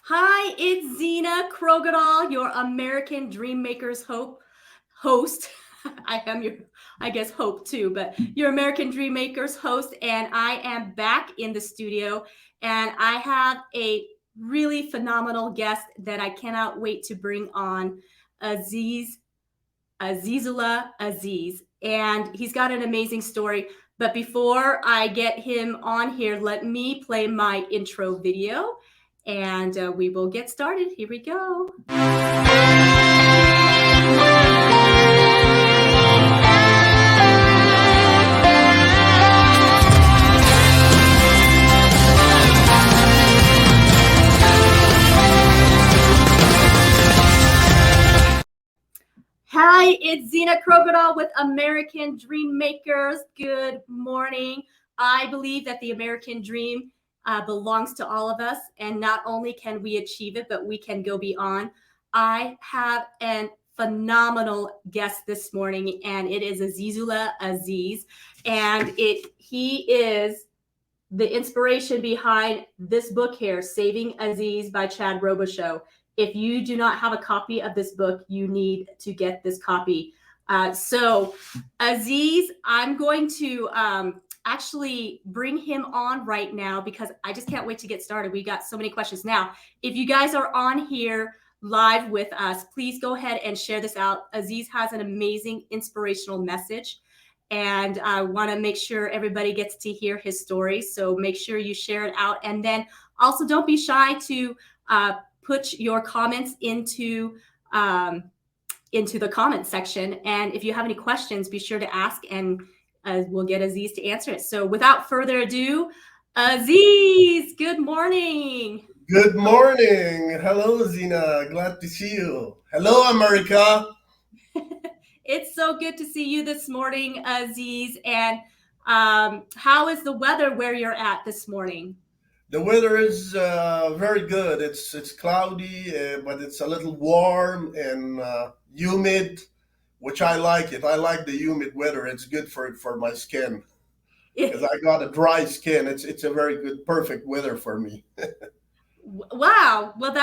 Hi, it's Zena Krogadal, your American Dream Makers host. I am your, I guess, hope too, but your American Dream Makers host, and I am back in the studio, and I have a really phenomenal guest that I cannot wait to bring on, Aziz Azizullah Aziz, and he's got an amazing story. But before I get him on here, let me play my intro video and we will get started. Here we go. Hi, it's Zena Krogadal with American Dream Makers. Good morning. I believe that the American dream belongs to all of us, and not only can we achieve it, but we can go beyond. I have an phenomenal guest this morning, and it is Azizullah Aziz, and he is the inspiration behind this book here, Saving Aziz by Chad Robichaux. If you do not have a copy of this book, you need to get this copy. So, Aziz, I'm going to actually bring him on right now because I just can't wait to get started. We got so many questions. Now, if you guys are on here live with us, please go ahead and share this out. Aziz has an amazing inspirational message, and I want to make sure everybody gets to hear his story. So make sure you share it out. And then also don't be shy to put your comments into the comment section. And if you have any questions, be sure to ask, and we'll get Aziz to answer it. So without further ado, Aziz, good morning. Good morning. Hello, Zina. Glad to see you. Hello, America. It's so good to see you this morning, Aziz. And how is the weather where you're at this morning? The weather is very good. It's cloudy, but it's a little warm and humid, which I like it. I like the humid weather. It's good for my skin because I got a dry skin. It's a very good, perfect weather for me. Wow. Well,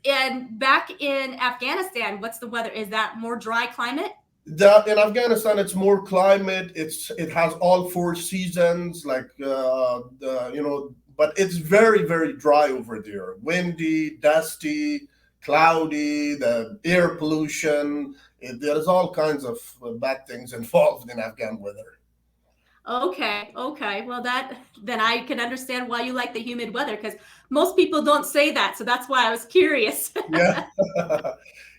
and back in Afghanistan, what's the weather? Is that more dry climate? In Afghanistan, it's more climate. It has all four seasons, like but it's very dry over there. Windy, dusty, cloudy. The air pollution. There's all kinds of bad things involved in Afghan weather. Okay. Well, then I can understand why you like the humid weather, because most people don't say that. So that's why I was curious. Yeah,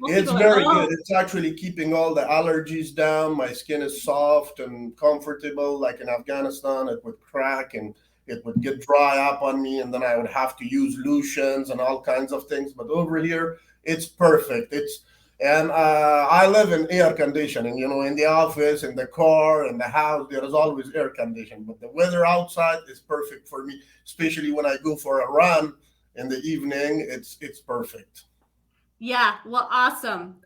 Most it's people are like, very good. oh, It's actually keeping all the allergies down. My skin is soft and comfortable. Like in Afghanistan, it would crack and it would get dry up on me, and then I would have to use lotions and all kinds of things. But over here, it's perfect. And I live in air conditioning. In the office, in the car, in the house, there is always air conditioning. But the weather outside is perfect for me, especially when I go for a run in the evening. It's perfect. yeah. Well, awesome.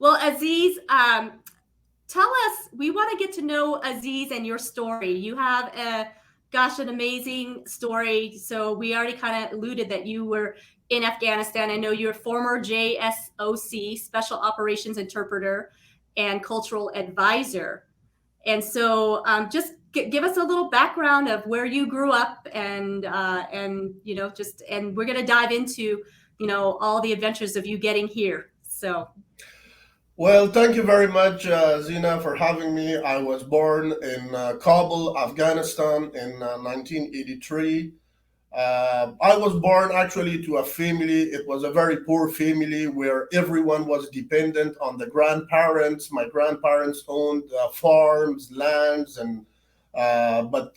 Well, Aziz, tell us. We want to get to know Aziz and your story. You have an amazing story. So we already kind of alluded that you were in Afghanistan. I know you're a former JSOC, Special Operations Interpreter, and Cultural Advisor. And so, just give us a little background of where you grew up, and and we're gonna dive into all the adventures of you getting here. So, Well, thank you very much, Zina, for having me. I was born in Kabul, Afghanistan in 1983. I was born actually to a family. It was a very poor family where everyone was dependent on the grandparents. My grandparents owned farms, lands, and but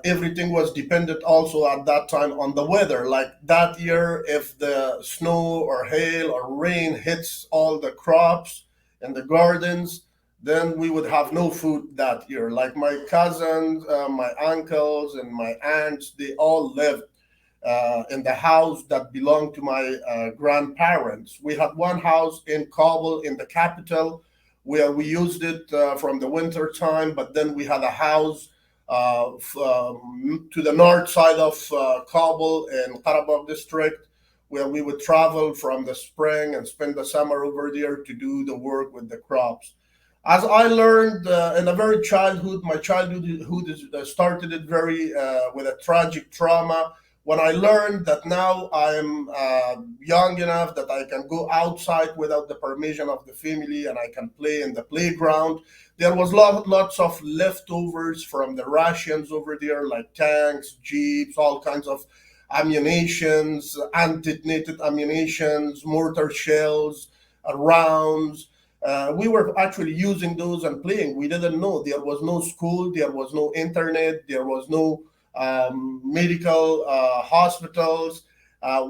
everything was dependent also at that time on the weather. Like that year, if the snow or hail or rain hits all the crops and the gardens, then we would have no food that year. Like my cousins, my uncles, and my aunts, they all lived in the house that belonged to my grandparents. We had one house in Kabul, in the capital, where we used it from the winter time, but then we had a house to the north side of Kabul in Karabakh district, where we would travel from the spring and spend the summer over there to do the work with the crops. As I learned in a very childhood, my childhood started it very with a tragic trauma. When I learned that now I'm young enough that I can go outside without the permission of the family and I can play in the playground, there was lots of leftovers from the Russians over there, like tanks, jeeps, all kinds of ammunitions, undetonated ammunitions, mortar shells, rounds. We were actually using those and playing. We didn't know. There was no school, there was no internet, there was no medical hospitals.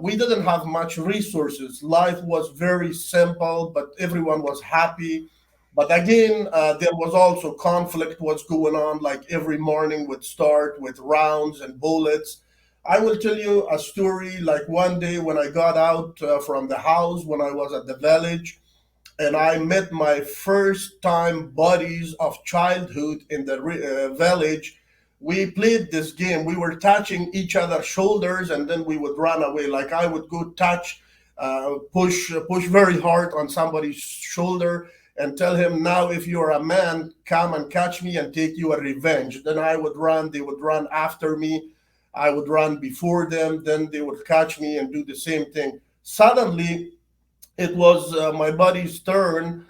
We didn't have much resources. Life was very simple, but everyone was happy. But again, there was also conflict was going on. Like every morning would start with rounds and bullets. I will tell you a story. Like one day when I got out from the house when I was at the village, and I met my first time buddies of childhood in the village. We played this game. We were touching each other's shoulders, and then we would run away. Like I would go touch, push very hard on somebody's shoulder, and tell him, "Now, if you're a man, come and catch me and take you a revenge." Then I would run. They would run after me. I would run before them. Then they would catch me and do the same thing. Suddenly, it was my buddy's turn.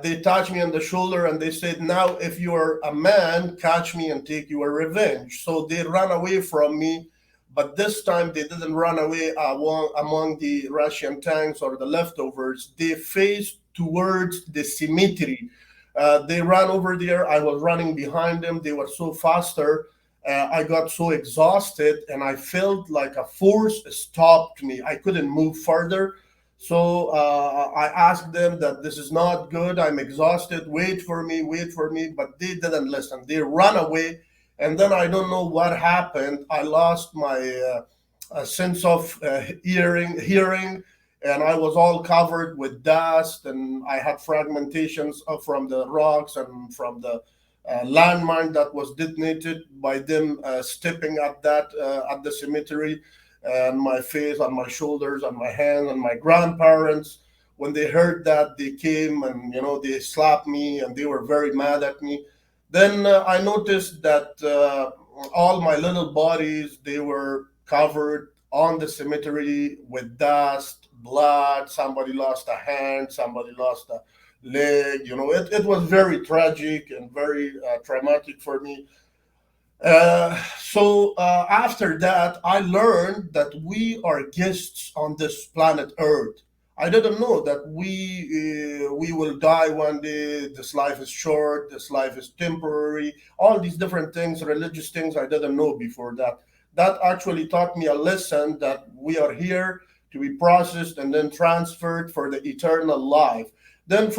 They touched me on the shoulder and they said, "Now, if you're a man, catch me and take your revenge." So they ran away from me, but this time they didn't run away among the Russian tanks or the leftovers. They faced towards the cemetery. They ran over there. I was running behind them. They were so faster. I got so exhausted and I felt like a force stopped me. I couldn't move further. So I asked them that this is not good. I'm exhausted. Wait for me. But they didn't listen. They ran away. And then I don't know what happened. I lost my sense of hearing, and I was all covered with dust. And I had fragmentations from the rocks and from the landmine that was detonated by them stepping at the cemetery, and my face, on my shoulders, on my hands, and my grandparents. When they heard that, they came and they slapped me and they were very mad at me. Then I noticed that all my little bodies, they were covered on the cemetery with dust, blood. Somebody lost a hand, somebody lost a leg. It was very tragic and very traumatic for me. So after that, I learned that we are guests on this planet Earth. I didn't know that we will die one day. This life is short. This life is temporary. All these different things, religious things, I didn't know before that. That actually taught me a lesson that we are here to be processed and then transferred for the eternal life. Then,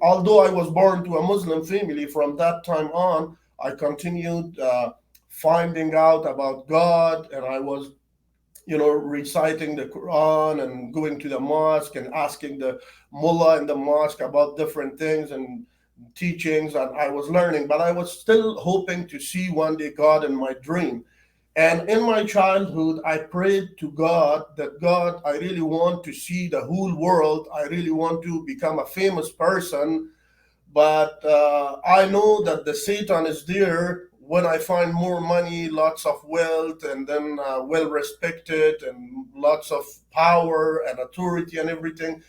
although I was born to a Muslim family, from that time on, I continued finding out about God, and I was, reciting the Quran and going to the mosque and asking the mullah in the mosque about different things and teachings, and I was learning, but I was still hoping to see one day God in my dream. And in my childhood, I prayed to God that, God, I really want to see the whole world. I really want to become a famous person. But I know that the Satan is there when I find more money, lots of wealth, and then well respected, and lots of power and authority and everything.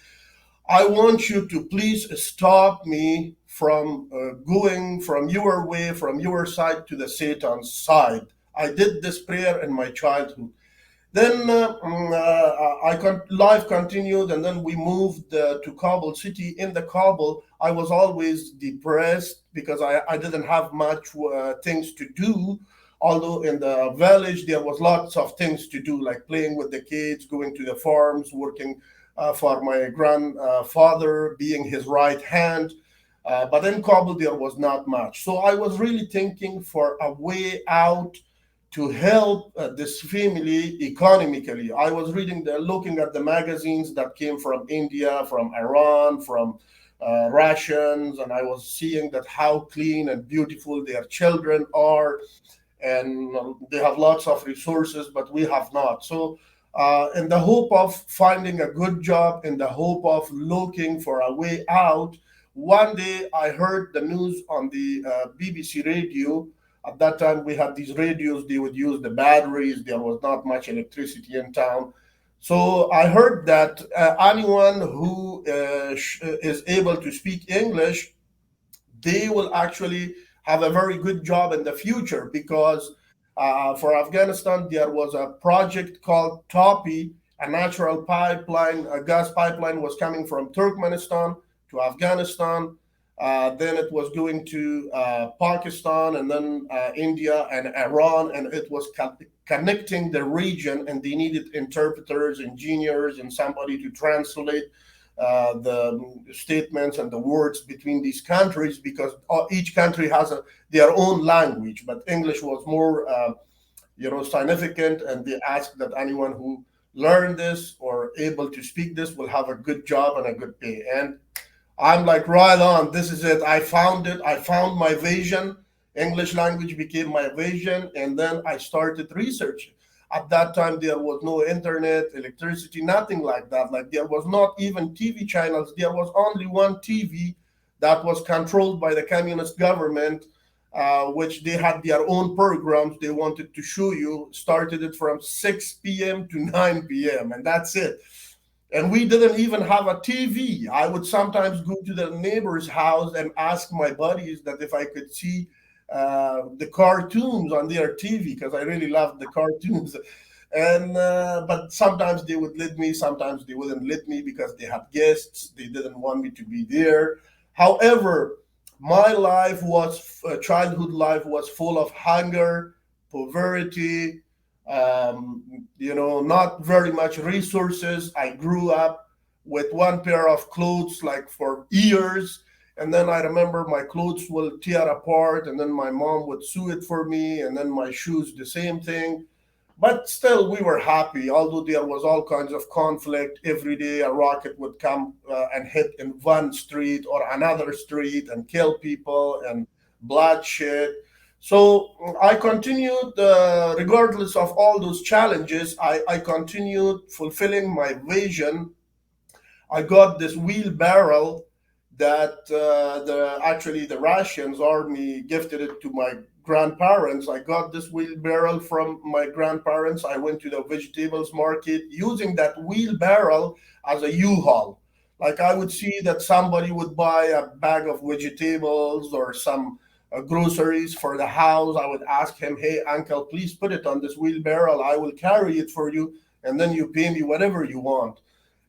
I want you to please stop me from going from your way, from your side to the Satan's side. I did this prayer in my childhood. Then life continued, and then we moved to Kabul city. In the Kabul, I was always depressed because I didn't have much things to do. Although in the village there was lots of things to do, like playing with the kids, going to the farms, working for my grandfather, being his right hand. But in Kabul there was not much. So I was really thinking for a way out to help this family economically. I was looking at the magazines that came from India, from Iran, from Russians, and I was seeing that how clean and beautiful their children are, and they have lots of resources, but we have not. So in the hope of finding a good job, in the hope of looking for a way out. One day I heard the news on the BBC radio. At that time, we had these radios, they would use the batteries, there was not much electricity in town. So I heard that anyone who is able to speak English, they will actually have a very good job in the future because for Afghanistan, there was a project called TOPI, a natural pipeline, a gas pipeline was coming from Turkmenistan to Afghanistan. Then it was going to Pakistan and then India and Iran, and it was connecting the region, and they needed interpreters, engineers, and somebody to translate the statements and the words between these countries because each country has their own language, but English was more, significant, and they asked that anyone who learned this or able to speak this will have a good job and a good pay. And I'm like, right on, this is it. I found it. I found my vision. English language became my vision, and then I started researching. At that time, there was no internet, electricity, nothing like that. Like there was not even TV channels. There was only one TV that was controlled by the communist government, which they had their own programs they wanted to show you. Started it from 6 p.m. to 9 p.m. and that's it. And we didn't even have a TV. I would sometimes go to the neighbor's house and ask my buddies that if I could see the cartoons on their TV because I really loved the cartoons. And but sometimes they would let me, sometimes they wouldn't let me because they had guests. They didn't want me to be there. However, my life was childhood life was full of hunger, poverty, not very much resources. I grew up with one pair of clothes like for years. And then I remember my clothes will tear apart, and then my mom would sew it for me, and then my shoes, the same thing. But still, we were happy, although there was all kinds of conflict. Every day, a rocket would come and hit in one street or another street and kill people and bloodshed. So I continued, regardless of all those challenges, I continued fulfilling my vision. I got this wheelbarrow that the Russians army gifted it to my grandparents. I got this wheelbarrow from my grandparents. I went to the vegetables market using that wheelbarrow as a U-Haul. Like I would see that somebody would buy a bag of vegetables or some groceries for the house. I would ask him, "Hey, uncle, please put it on this wheelbarrow. I will carry it for you, and then you pay me whatever you want."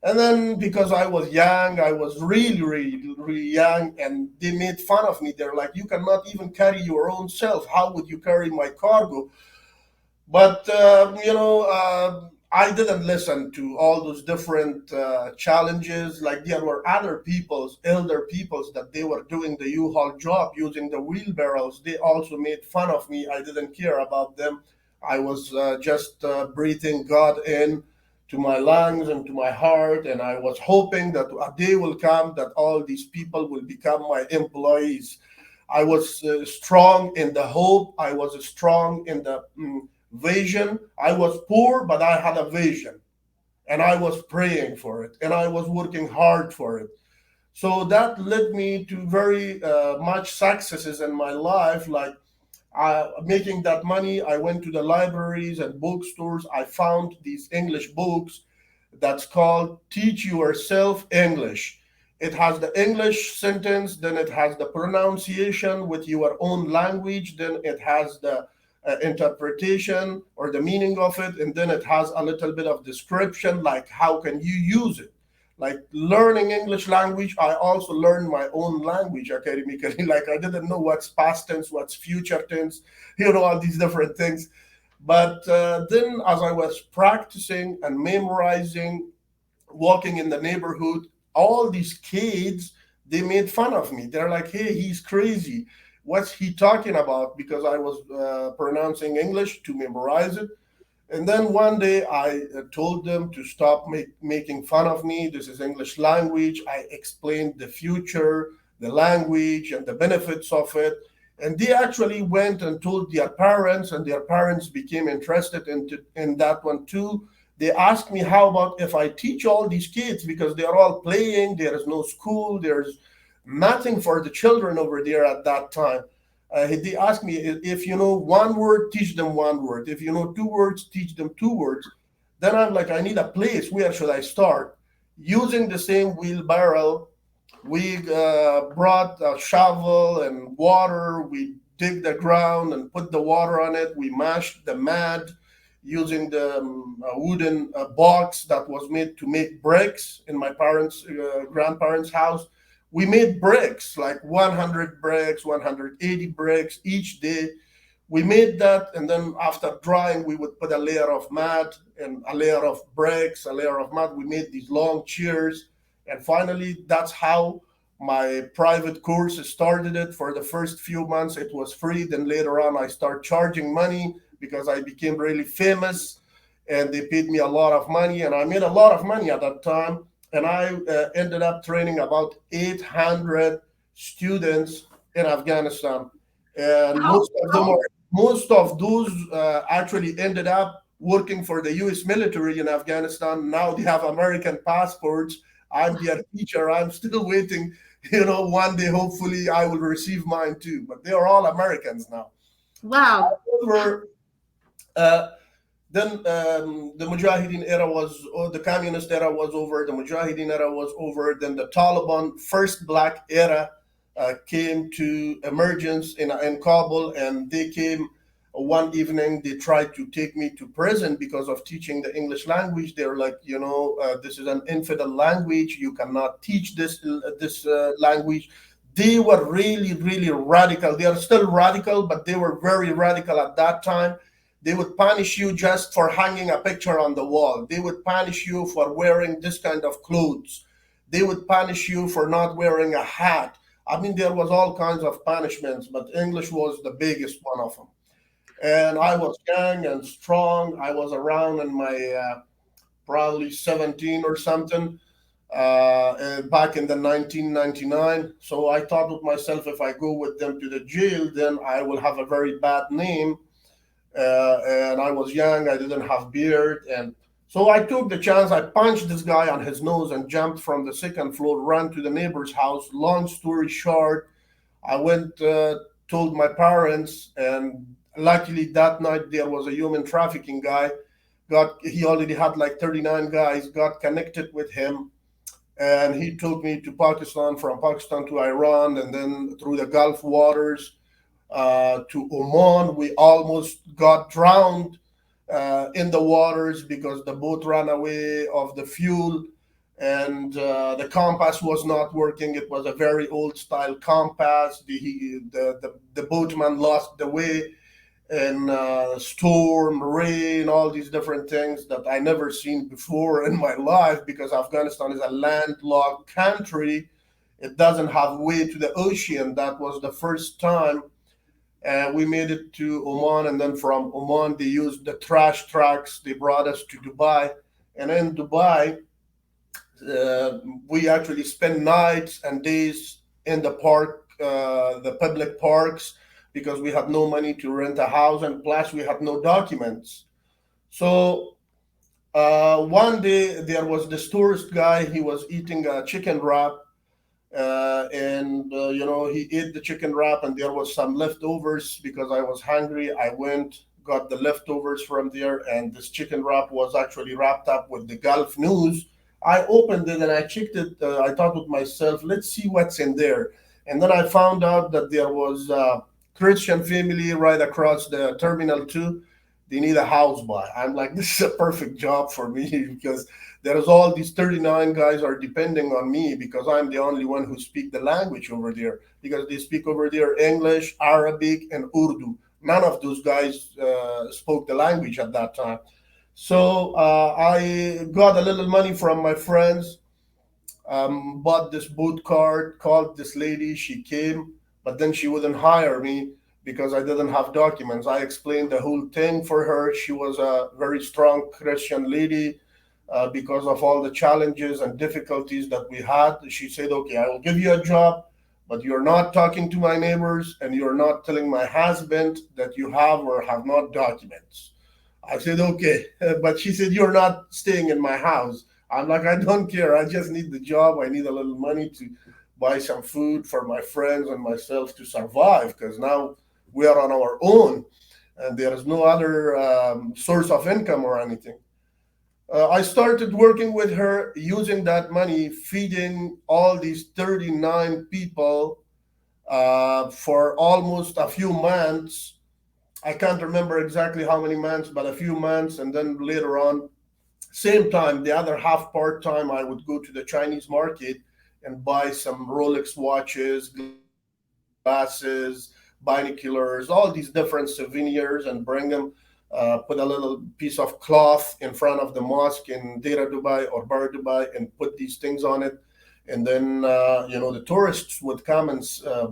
And then because I was young, I was really, really, really young, and they made fun of me. They're like, "You cannot even carry your own self. How would you carry my cargo?" But I didn't listen to all those different challenges. Like there were other peoples, elder peoples, that they were doing the U-Haul job using the wheelbarrows. They also made fun of me. I didn't care about them. I was just breathing God in to my lungs and to my heart, and I was hoping that a day will come that all these people will become my employees. I was strong in the hope. I was strong in the vision. I was poor, but I had a vision, and I was praying for it, and I was working hard for it. So that led me to very much successes in my life, like making that money. I went to the libraries and bookstores. I found these English books that's called Teach Yourself English. It has the English sentence, then it has the pronunciation with your own language, then it has the interpretation or the meaning of it, and then it has a little bit of description, like how can you use it. Like learning English language, I also learned my own language academically. Like I didn't know what's past tense, what's future tense, all these different things. But then as I was practicing and memorizing, walking in the neighborhood, all these kids, they made fun of me. They're like, "Hey, he's crazy. What's he talking about?" Because I was pronouncing English to memorize it. And then one day I told them to stop making fun of me. This is English language. I explained the future, the language, and the benefits of it. And they actually went and told their parents, and their parents became interested in that one too. they asked me, how about if I teach all these kids, because they're all playing, there is no school, there's nothing for the children over there at that time. They asked me, if you know one word, teach them one word. If you know two words, teach them two words. Then I'm like, I need a place. Where should I start? Using the same wheelbarrow, we brought a shovel and water. We dig the ground and put the water on it. We mashed the mud using the wooden box that was made to make bricks in my parents' grandparents' house. We made bricks, like 100 bricks, 180 bricks each day. We made that, and then after drying, we would put a layer of mud and a layer of bricks, a layer of mud. We made these long chairs, and finally, that's how my private course started. It for the first few months, it was free. Then later on, I started charging money because I became really famous, and they paid me a lot of money, and I made a lot of money at that time. And I ended up training about 800 students in Afghanistan, and Wow. most of those actually ended up working for the U.S. military in Afghanistan. Now they have American passports. I'm their teacher. I'm still waiting. One day hopefully I will receive mine too. But they are all Americans now. Wow. However, uh, then the Mujahideen era was, or the communist era was over. The Mujahideen era was over. Then the Taliban first black era came to emergence in Kabul, and they came one evening. They tried to take me to prison because of teaching the English language. They're like, this is an infidel language. You cannot teach this language. They were really, really radical. They are still radical, but they were very radical at that time. They would punish you just for hanging a picture on the wall. They would punish you for wearing this kind of clothes. They would punish you for not wearing a hat. I mean, there was all kinds of punishments, but English was the biggest one of them. And I was young and strong. I was around in my probably 17 or something back in the 1999. So I thought with myself, if I go with them to the jail, then I will have a very bad name. And I was young, I didn't have beard, and so I took the chance. I punched this guy on his nose and jumped from the second floor, ran to the neighbor's house. Long story short, I went, told my parents, and luckily that night there was a human trafficking guy. He already had like 39 guys, got connected with him, and he took me to Pakistan, from Pakistan to Iran, and then through the Gulf waters to Oman. We almost got drowned in the waters because the boat ran away of the fuel, and the compass was not working. It was a very old style compass. The boatman lost the way in storm, rain, all these different things that I never seen before in my life, because Afghanistan is a landlocked country. It doesn't have way to the ocean. That was the first time we made it to Oman, and then from Oman they used the trash trucks. They brought us to Dubai, and in Dubai we actually spent nights and days in the park, the public parks, because we had no money to rent a house, and plus we had no documents. So one day there was this tourist guy. He was eating a chicken wrap, and he ate the chicken wrap, and there was some leftovers. Because I was hungry, I went, got the leftovers from there, and this chicken wrap was actually wrapped up with the Gulf news. I opened it and I checked it. I thought with myself, let's see what's in there. And then I found out that there was a Christian family right across the terminal 2. They need a house buy. I'm like, this is a perfect job for me because there's all these 39 guys are depending on me, because I'm the only one who speak the language over there, because they speak over there English, Arabic, and Urdu. None of those guys spoke the language at that time. So I got a little money from my friends, bought this boot card, called this lady. She came, but then she wouldn't hire me because I didn't have documents. I explained the whole thing for her. She was a very strong Christian lady. Because of all the challenges and difficulties that we had, she said, okay, I will give you a job, but you're not talking to my neighbors, and you're not telling my husband that you have or have not documents. I said, okay. But she said, you're not staying in my house. I'm like, I don't care. I just need the job. I need a little money to buy some food for my friends and myself to survive because now we are on our own and there is no other source of income or anything. I started working with her using that money, feeding all these 39 people for almost a few months. I can't remember exactly how many months, but a few months. And then later on, same time, the other half part time, I would go to the Chinese market and buy some Rolex watches, glasses, binoculars, all these different souvenirs and bring them, put a little piece of cloth in front of the mosque in Dera Dubai or Bar Dubai and put these things on it. And then, the tourists would come and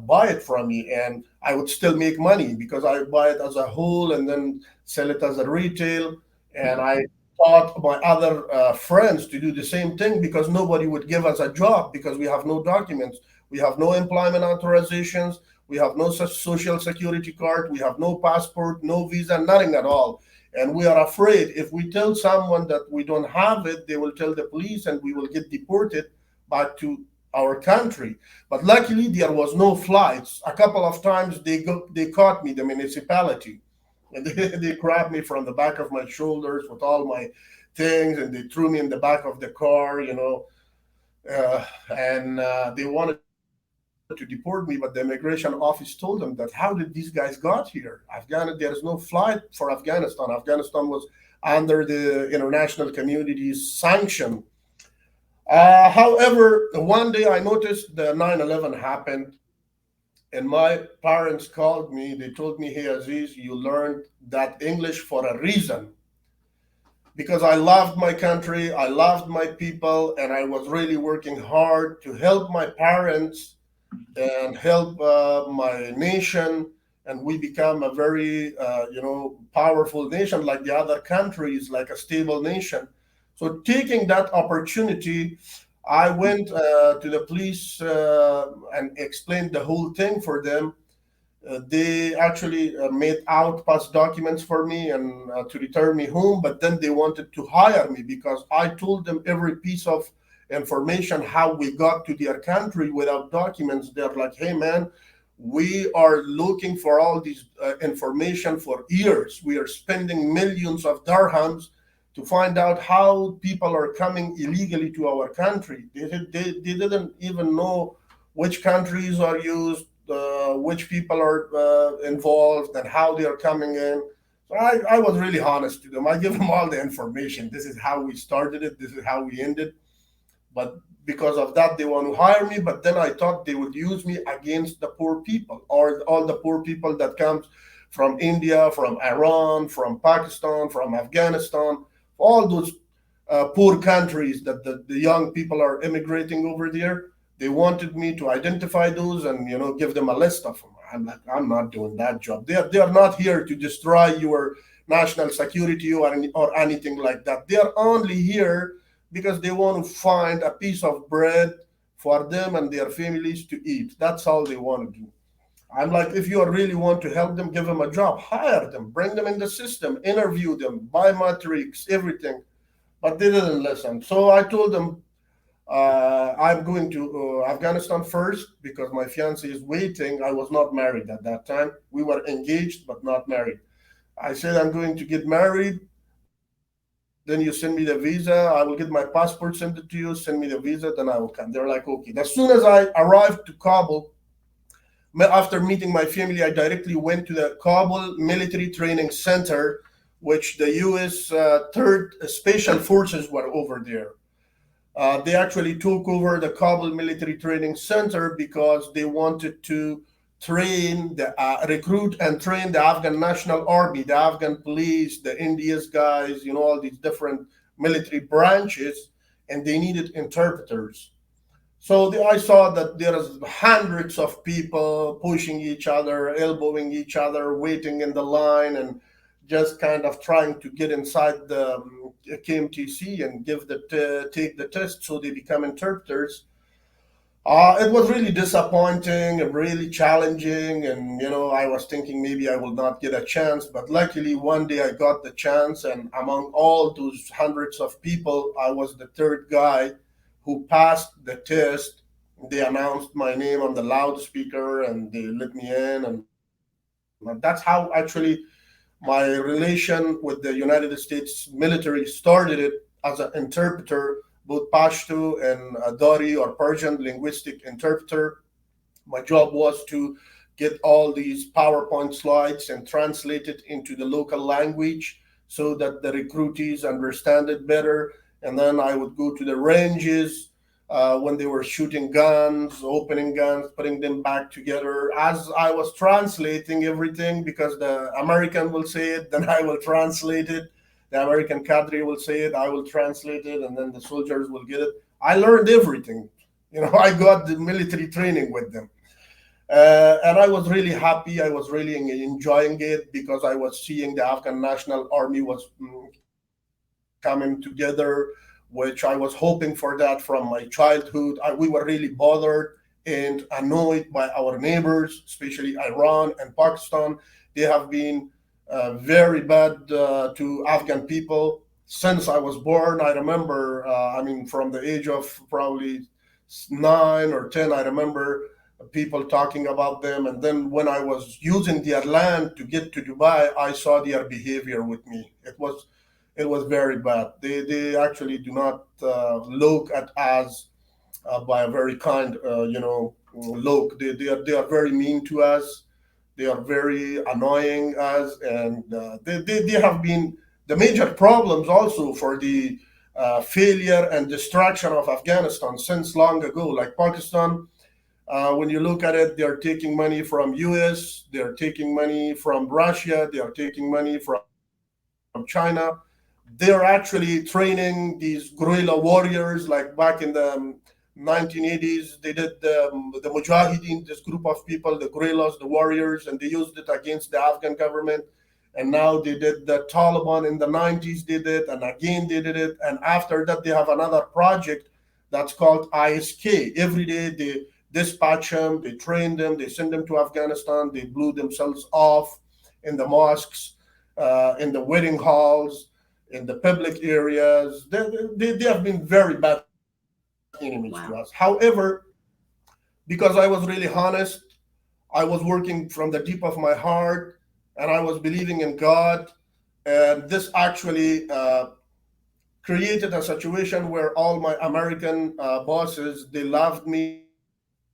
buy it from me, and I would still make money because I would buy it as a whole and then sell it as a retail. And I taught my other friends to do the same thing because nobody would give us a job because we have no documents. We have no employment authorizations. We have no social security card. We have no passport, no visa, nothing at all. And we are afraid if we tell someone that we don't have it, they will tell the police and we will get deported back to our country. But luckily, there was no flights. A couple of times they caught me, the municipality, and they grabbed me from the back of my shoulders with all my things, and they threw me in the back of the car, and they wanted to deport me, but the immigration office told them that how did these guys got here? There is no flight for Afghanistan. Afghanistan was under the international community's sanction. However, one day I noticed the 9/11 happened, and my parents called me. They told me, "Hey, Aziz, you learned that English for a reason." Because I loved my country, I loved my people, and I was really working hard to help my parents and help my nation. And we become a very, powerful nation like the other countries, like a stable nation. So taking that opportunity, I went to the police and explained the whole thing for them. They actually made out pass documents for me and to return me home, but then they wanted to hire me because I told them every piece of information how we got to their country without documents. They're like, hey man, we are looking for all these information for years. We are spending millions of dirhams to find out how people are coming illegally to our country. They didn't even know which countries are used, which people are involved, and how they are coming in. So I was really honest to them. I give them all the information. This is how we started it. This is how we ended. But because of that, they want to hire me. But then I thought they would use me against the poor people or all the poor people that comes from India, from Iran, from Pakistan, from Afghanistan, all those poor countries that the young people are immigrating over there. They wanted me to identify those and give them a list of them. I'm like, I'm not doing that job. They are not here to destroy your national security or anything like that. They are only here because they want to find a piece of bread for them and their families to eat. That's all they want to do. I'm like, if you really want to help them, give them a job, hire them, bring them in the system, interview them, biometrics, everything. But they didn't listen. So I told them, I'm going to Afghanistan first because my fiance is waiting. I was not married at that time. We were engaged, but not married. I said, I'm going to get married. Then you send me the visa. I will get my passport, send it to you, send me the visa, then I will come. They're like, okay. As soon as I arrived to Kabul, after meeting my family, I directly went to the Kabul Military Training Center, which the U.S. Third Special Forces were over there. They actually took over the Kabul Military Training Center because they wanted to recruit and train the Afghan National Army, the Afghan police, the NDS guys, all these different military branches, and they needed interpreters. So I saw that there is hundreds of people pushing each other, elbowing each other, waiting in the line, and just kind of trying to get inside the KMTC and take the test so they become interpreters. It was really disappointing and really challenging, and I was thinking maybe I will not get a chance. But luckily, one day I got the chance, and among all those hundreds of people, I was the third guy who passed the test. They announced my name on the loudspeaker, and they let me in, and that's how actually my relation with the United States military started it as an interpreter, both Pashto and Dari or Persian linguistic interpreter. My job was to get all these PowerPoint slides and translate it into the local language so that the recruitees understand it better. And then I would go to the ranges when they were shooting guns, opening guns, putting them back together. As I was translating everything, because the American will say it, then I will translate it. The American cadre will say it, I will translate it, and then the soldiers will get it. I learned everything. I got the military training with them. And I was really happy. I was really enjoying it because I was seeing the Afghan National Army was coming together, which I was hoping for that from my childhood. We were really bothered and annoyed by our neighbors, especially Iran and Pakistan. They have been very bad to Afghan people since I was born. I remember, from the age of probably 9 or 10, I remember people talking about them. And then when I was using their land to get to Dubai, I saw their behavior with me. It was very bad. They actually do not look at us by a very kind, look. They are very mean to us. They are very annoying us, and they have been the major problems also for the failure and destruction of Afghanistan since long ago. Like Pakistan, when you look at it, they are taking money from US, they are taking money from Russia, they are taking money from China. They are actually training these guerrilla warriors, like back in the 1980s. They did the Mujahideen, this group of people, the guerrillas, the warriors, and they used it against the Afghan government. And now they did the Taliban in the 90s, did it, and again they did it. And after that, they have another project that's called ISK. Every day they dispatch them, they train them, they send them to Afghanistan, they blew themselves off in the mosques, in the wedding halls, in the public areas. They have been very bad enemies to us. Wow. However, because I was really honest, I was working from the deep of my heart, and I was believing in God. And this actually created a situation where all my American bosses, they loved me,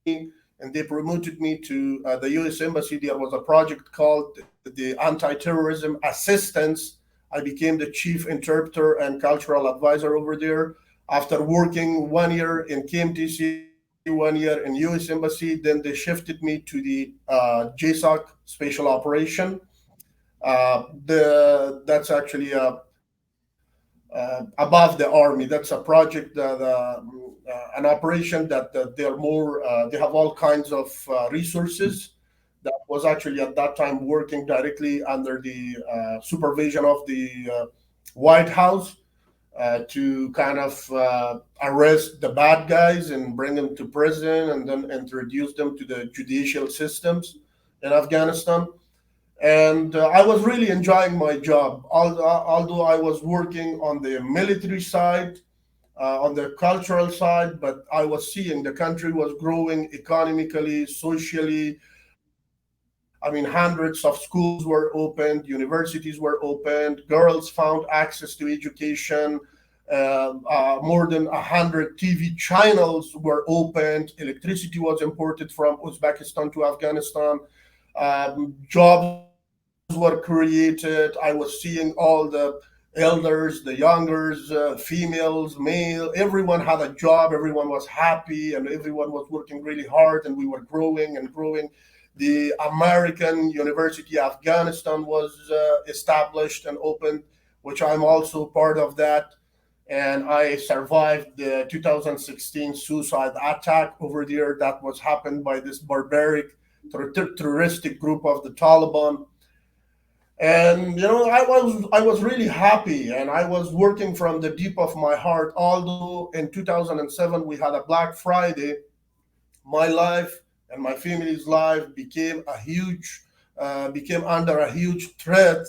and they promoted me to the U.S. Embassy. There was a project called the Anti-Terrorism Assistance. I became the chief interpreter and cultural advisor over there. After working 1 year in KMTC, 1 year in U.S. Embassy, then they shifted me to the JSOC Special Operation. That's actually above the army. That's a project, an operation that they're more. They have all kinds of resources. That was actually at that time working directly under the supervision of the White House to kind of arrest the bad guys and bring them to prison and then introduce them to the judicial systems in Afghanistan. And I was really enjoying my job, although I was working on the military side, on the cultural side, but I was seeing the country was growing economically, socially. Hundreds of schools were opened, universities were opened, girls found access to education. More than 100 TV channels were opened. Electricity was imported from Uzbekistan to Afghanistan. Jobs were created. I was seeing all the elders, the youngers, females, male. Everyone had a job. Everyone was happy, and everyone was working really hard. And we were growing and growing. The American University of Afghanistan was established and opened, which I'm also part of that. And I survived the 2016 suicide attack over there that was happened by this barbaric terroristic group of the Taliban. And I was really happy, and I was working from the deep of my heart. Although in 2007 we had a Black Friday, my life and my family's life became under a huge threat,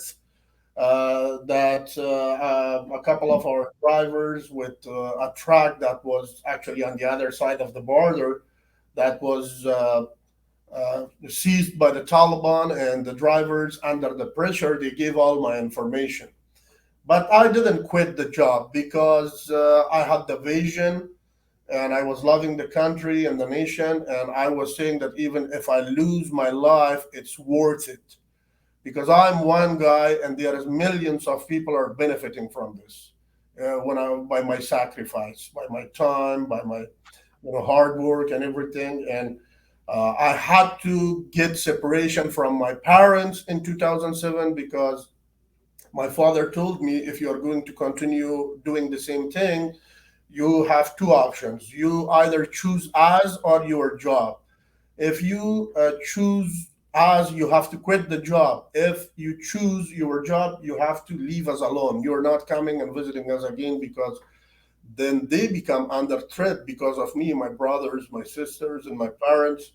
that a couple of our drivers with a truck that was actually on the other side of the border, that was seized by the Taliban, and the drivers, under the pressure, they gave all my information. But I didn't quit the job because I had the vision, and I was loving the country and the nation, and I was saying that even if I lose my life, it's worth it, because I'm one guy and there is millions of people are benefiting from this. By my sacrifice, by my time, by my hard work and everything. And I had to get separation from my parents in 2007, because my father told me, if you are going to continue doing the same thing, you have two options. You either choose us or your job. If you choose us, you have to quit the job. If you choose your job, you have to leave us alone. You're not coming and visiting us again, because then they become under threat because of me, my brothers, my sisters, and my parents.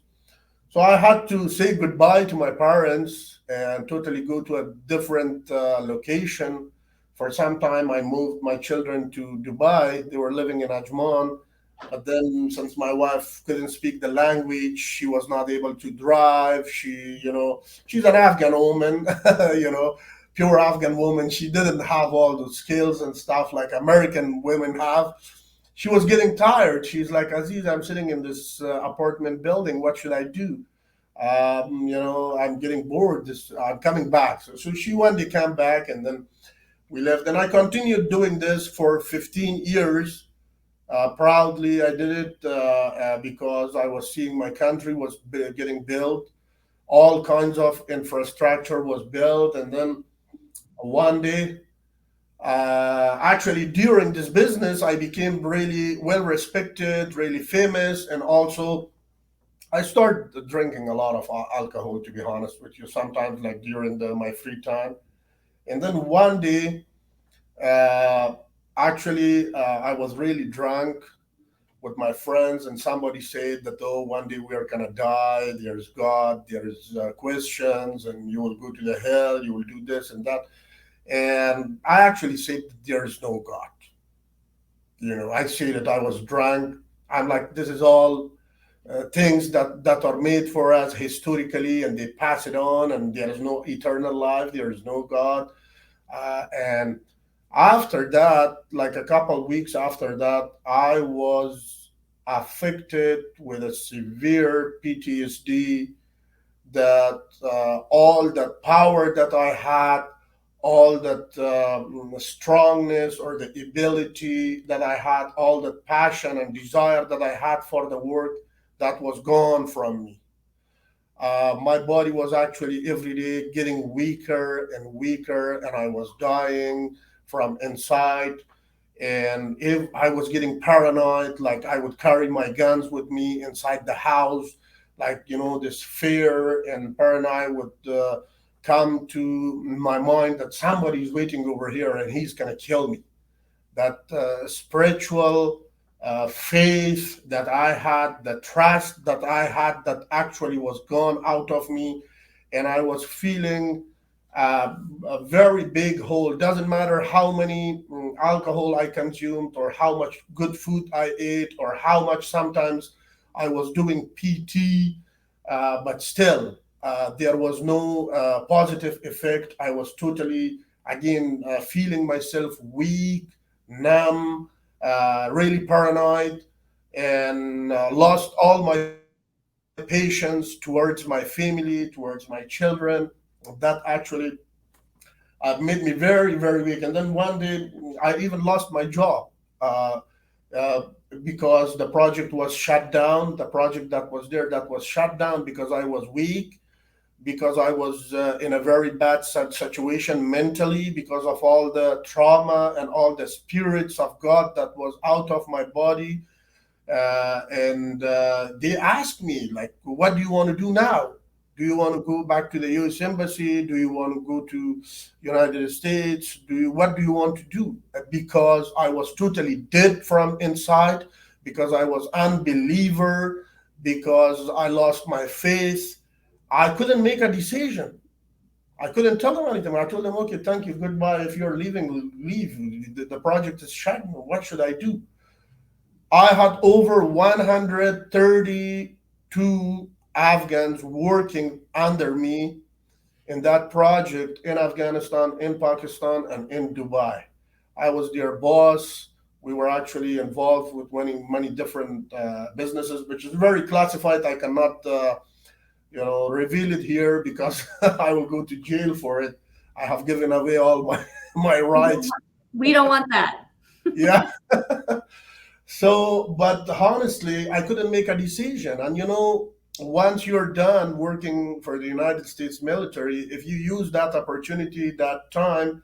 So I had to say goodbye to my parents and totally go to a different location. For some time, I moved my children to Dubai. They were living in Ajman. But then, since my wife couldn't speak the language, she was not able to drive. She's an Afghan woman, you know, pure Afghan woman. She didn't have all the skills and stuff like American women have. She was getting tired. She's like, Aziz, I'm sitting in this apartment building. What should I do? I'm getting bored. I'm coming back. So she one day came back, and then we left. And I continued doing this for 15 years. Proudly, I did it because I was seeing my country was getting built. All kinds of infrastructure was built. And then one day, actually, during this business, I became really well respected, really famous, and also I started drinking a lot of alcohol. To be honest with you, sometimes like during my free time. And then one day, uh, actually, I was really drunk with my friends, and somebody said that, oh, one day we are gonna die. There's God. There's questions, and you will go to the hell. You will do this and that. And I actually said that there is no God. I say that I was drunk. I'm like, this is all things that are made for us historically, and they pass it on, and there is no eternal life. There is no God. And after that, like a couple weeks after that, I was affected with a severe PTSD, that all that power that I had, all that strongness or the ability that I had, all the passion and desire that I had for the work, that was gone from me. My body was actually every day getting weaker and weaker, and I was dying from inside. And if I was getting paranoid, like I would carry my guns with me inside the house, like this fear and paranoia would come to my mind that somebody's waiting over here and he's gonna kill me. That spiritual faith that I had, the trust that I had, that actually was gone out of me, and I was feeling a very big hole. Doesn't matter how many alcohol I consumed, or how much good food I ate, or how much sometimes I was doing PT, but still there was no positive effect. I was totally, again, feeling myself weak, numb, really paranoid, and lost all my patience towards my family, towards my children. That actually made me very, very weak. And then one day, I even lost my job, uh, uh, because the project was shut down. The project that was there, that was shut down because I was weak, because I was in a very bad situation mentally, because of all the trauma and all the spirits of God that was out of my body. And they asked me, like, what do you want to do now? Do you want to go back to the U.S. Embassy? Do you want to go to United States? What do you want to do? Because I was totally dead from inside, because I was unbeliever, because I lost my faith. I couldn't make a decision. I couldn't tell them anything. I told them, okay, thank you, goodbye. If you're leaving, leave. The project is shut. What should I do? I had over 132 Afghans working under me in that project in Afghanistan, in Pakistan, and in Dubai. I was their boss. We were actually involved with many different businesses, which is very classified. I cannot, reveal it here because I will go to jail for it. I have given away all my my rights. We don't want that. Yeah. So, but honestly, I couldn't make a decision. And once you're done working for the United States military, if you use that opportunity, that time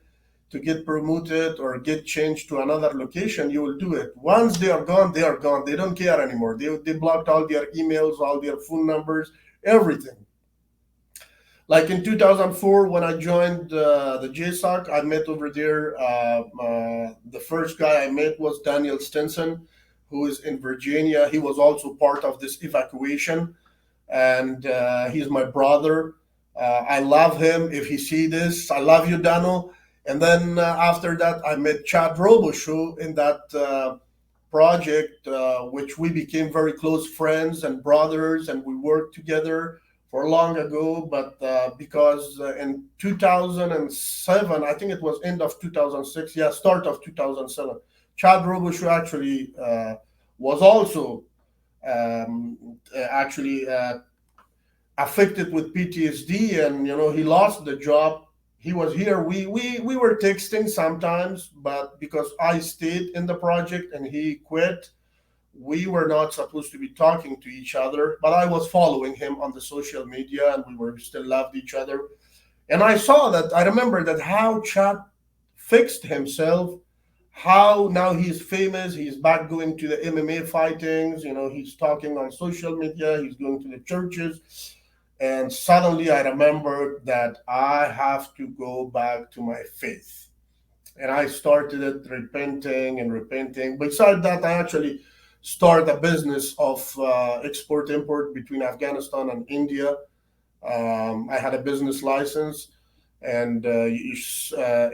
to get promoted or get changed to another location, you will do it. Once they are gone, they are gone. They don't care anymore. They blocked all their emails, all their phone numbers, everything. Like in 2004, when I joined the JSOC, I met over there. The first guy I met was Daniel Stinson, who is in Virginia. He was also part of this evacuation, and he's my brother. I love him. If he see this, I love you, Dano. And then after that, I met Chad Robichaux in that project, which we became very close friends and brothers, and we worked together for long ago. But because in 2007, I think it was end of 2006, yeah, start of 2007, Chad Robichaux actually was also actually affected with PTSD, and he lost the job. He was here. We were texting sometimes, but because I stayed in the project and he quit, we were not supposed to be talking to each other. But I was following him on the social media, and we were still loved each other. And I saw that. I remember that how Chad fixed himself. How now he's famous. He's back going to the MMA fightings. He's talking on social media. He's going to the churches. And suddenly I remembered that I have to go back to my faith. And I started it repenting and repenting. Besides that, I actually started a business of export import between Afghanistan and India. I had a business license, and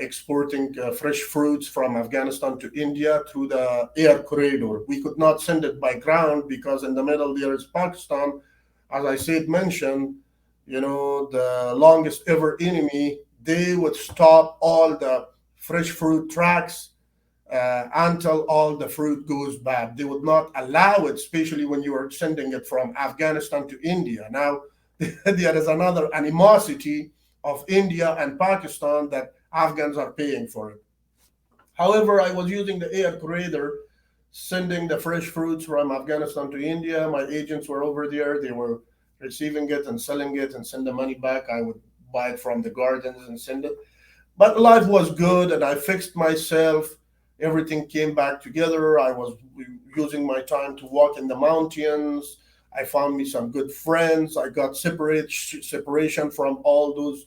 exporting fresh fruits from Afghanistan to India through the air corridor. We could not send it by ground because in the middle there is Pakistan. As I said, mentioned, the longest ever enemy, they would stop all the fresh fruit tracks until all the fruit goes bad. They would not allow it, especially when you are sending it from Afghanistan to India. Now, there is another animosity of India and Pakistan that Afghans are paying for it. However, I was using the air corridor, sending the fresh fruits from Afghanistan to India. My agents were over there. They were receiving it and selling it and send the money back. I would buy it from the gardens and send it. But life was good, and I fixed myself. Everything came back together. I was using my time to walk in the mountains. I found me some good friends. I got separation from all those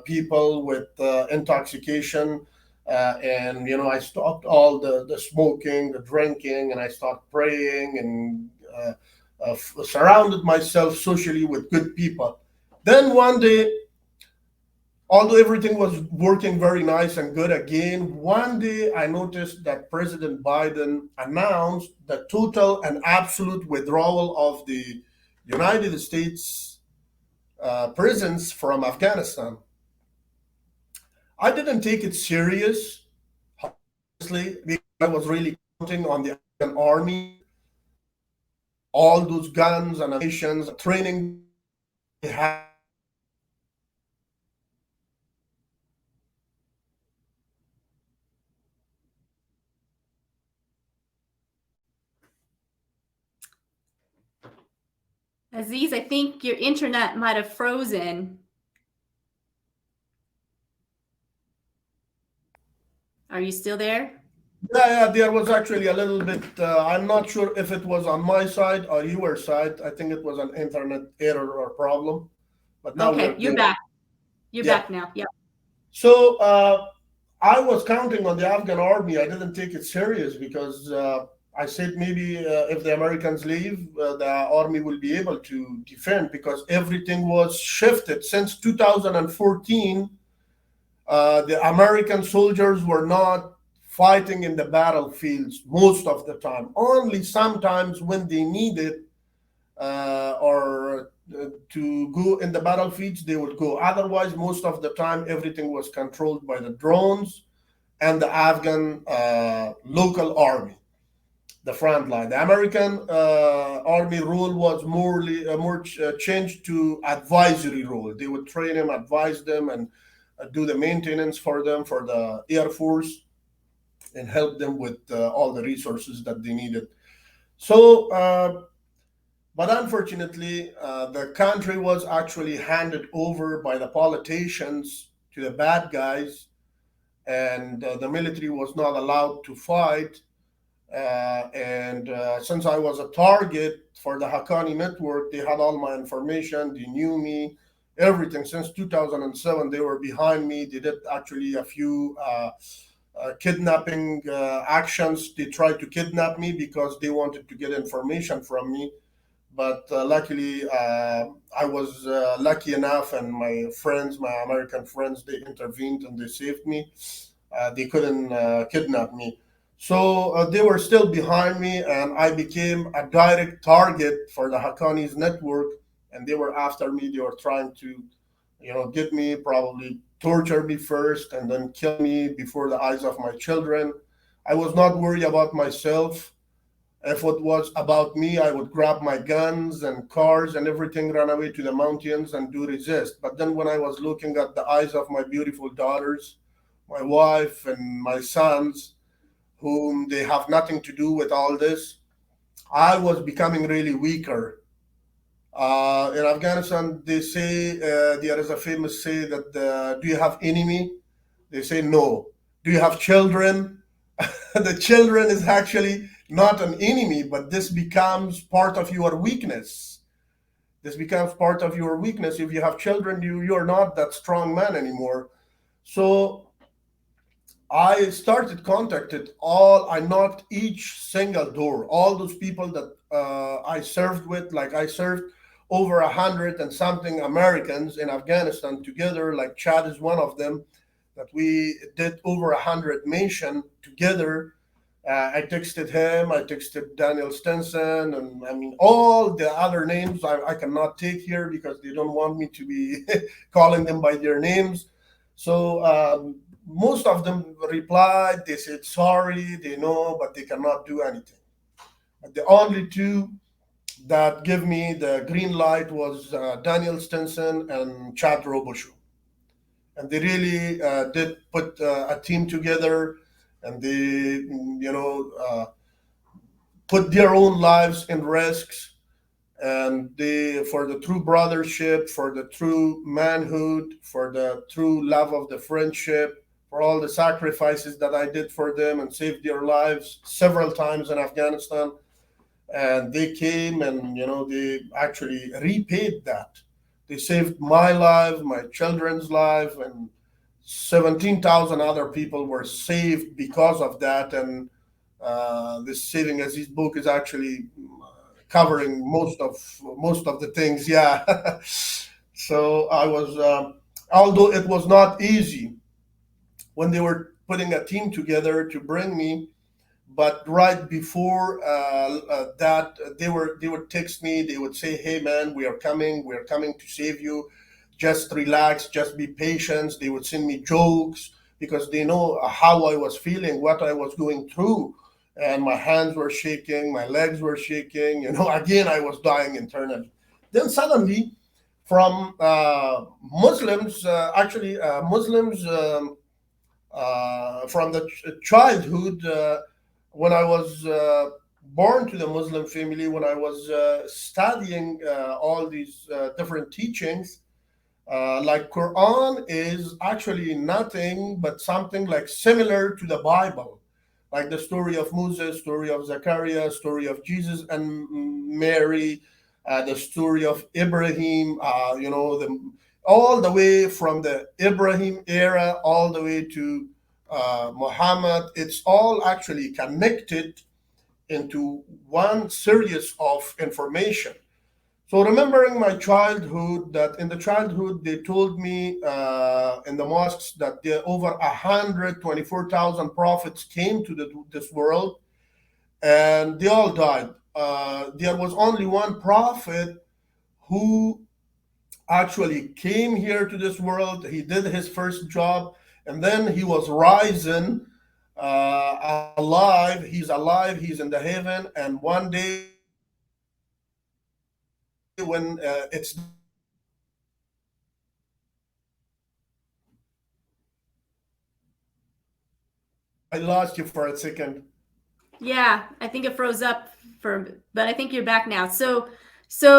people with intoxication. And I stopped all the smoking, the drinking, and I started praying and surrounded myself socially with good people. Then one day, although everything was working very nice and good again, one day I noticed that President Biden announced the total and absolute withdrawal of the United States prisons from Afghanistan. I didn't take it serious, honestly, because I was really counting on the Afghan army, all those guns and ammunition, training they had. Aziz, I think your internet might have frozen. Are you still there? Yeah, there was actually a little bit. I'm not sure if it was on my side or your side. I think it was an internet error or problem. But now Okay, we're you're good. back. You're Yeah. back now. Yeah. So I was counting on the Afghan army. I didn't take it serious because I said maybe if the Americans leave, the army will be able to defend because everything was shifted since 2014. The American soldiers were not fighting in the battlefields most of the time. Only sometimes when they needed or to go in the battlefields, they would go. Otherwise, most of the time, everything was controlled by the drones and the Afghan local army, the front line. The American army role was more changed to advisory role. They would train them, advise them, and do the maintenance for them for the Air Force and help them with all the resources that they needed. So, but unfortunately, the country was actually handed over by the politicians to the bad guys, and the military was not allowed to fight. And since I was a target for the Haqqani network, they had all my information. They knew me, everything. Since 2007, they were behind me. They did actually a few kidnapping actions. They tried to kidnap me because they wanted to get information from me. But luckily, I was lucky enough, and my friends, my American friends, they intervened and they saved me. They couldn't kidnap me. So they were still behind me, and I became a direct target for the Haqqani's network, and they were after me. They were trying to, get me, probably torture me first, and then kill me before the eyes of my children. I was not worried about myself. If it was about me, I would grab my guns and cars and everything, run away to the mountains and do resist. But then when I was looking at the eyes of my beautiful daughters, my wife, and my sons, whom they have nothing to do with all this, I was becoming really weaker. In Afghanistan, they say there is a famous say that do you have enemy? They say no. Do you have children? The children is actually not an enemy, but this becomes part of your weakness. This becomes part of your weakness. If you have children, you're not that strong man anymore. So I started contacted all. I knocked each single door. All those people that I served with, like I served over 100 and something Americans in Afghanistan together. Like Chad is one of them. That we did over 100 missions together. I texted him. I texted Daniel Stenson, and I mean all the other names I cannot take here because they don't want me to be calling them by their names. So most of them replied. They said sorry, they know, but they cannot do anything. But the only two that give me the green light was Daniel Stenson and Chad Robichaux, and they really did put a team together, and they put their own lives in risks, and they, for the true brothership, for the true manhood, for the true love of the friendship, for all the sacrifices that I did for them and saved their lives several times in Afghanistan. And they came, and they actually repaid that. They saved my life, my children's life, and 17,000 other people were saved because of that. And this Saving Aziz book is actually covering most of the things. Yeah. So I was, although it was not easy when they were putting a team together to bring me, but right before that, they would text me. They would say, "Hey man, we are coming. We are coming to save you. Just relax. Just be patient." They would send me jokes because they know how I was feeling, what I was going through, and my hands were shaking, my legs were shaking. Again, I was dying internally. Then suddenly, from Muslims, actually Muslims from the childhood. When I was born to the Muslim family, when I was studying all these different teachings, like Quran is actually nothing but something like similar to the Bible, like the story of Moses, story of Zechariah, story of Jesus and Mary, the story of Ibrahim, all the way from the Ibrahim era all the way to Muhammad. It's all actually connected into one series of information. So remembering my childhood, that in the childhood they told me in the mosques that there over 124,000 prophets came to this world, and they all died. There was only one prophet who actually came here to this world. He did his first job, and then he was rising alive. He's alive. He's in the heaven, and one day when it's done, I lost you for a second. Yeah, I think it froze up but I think you're back now. So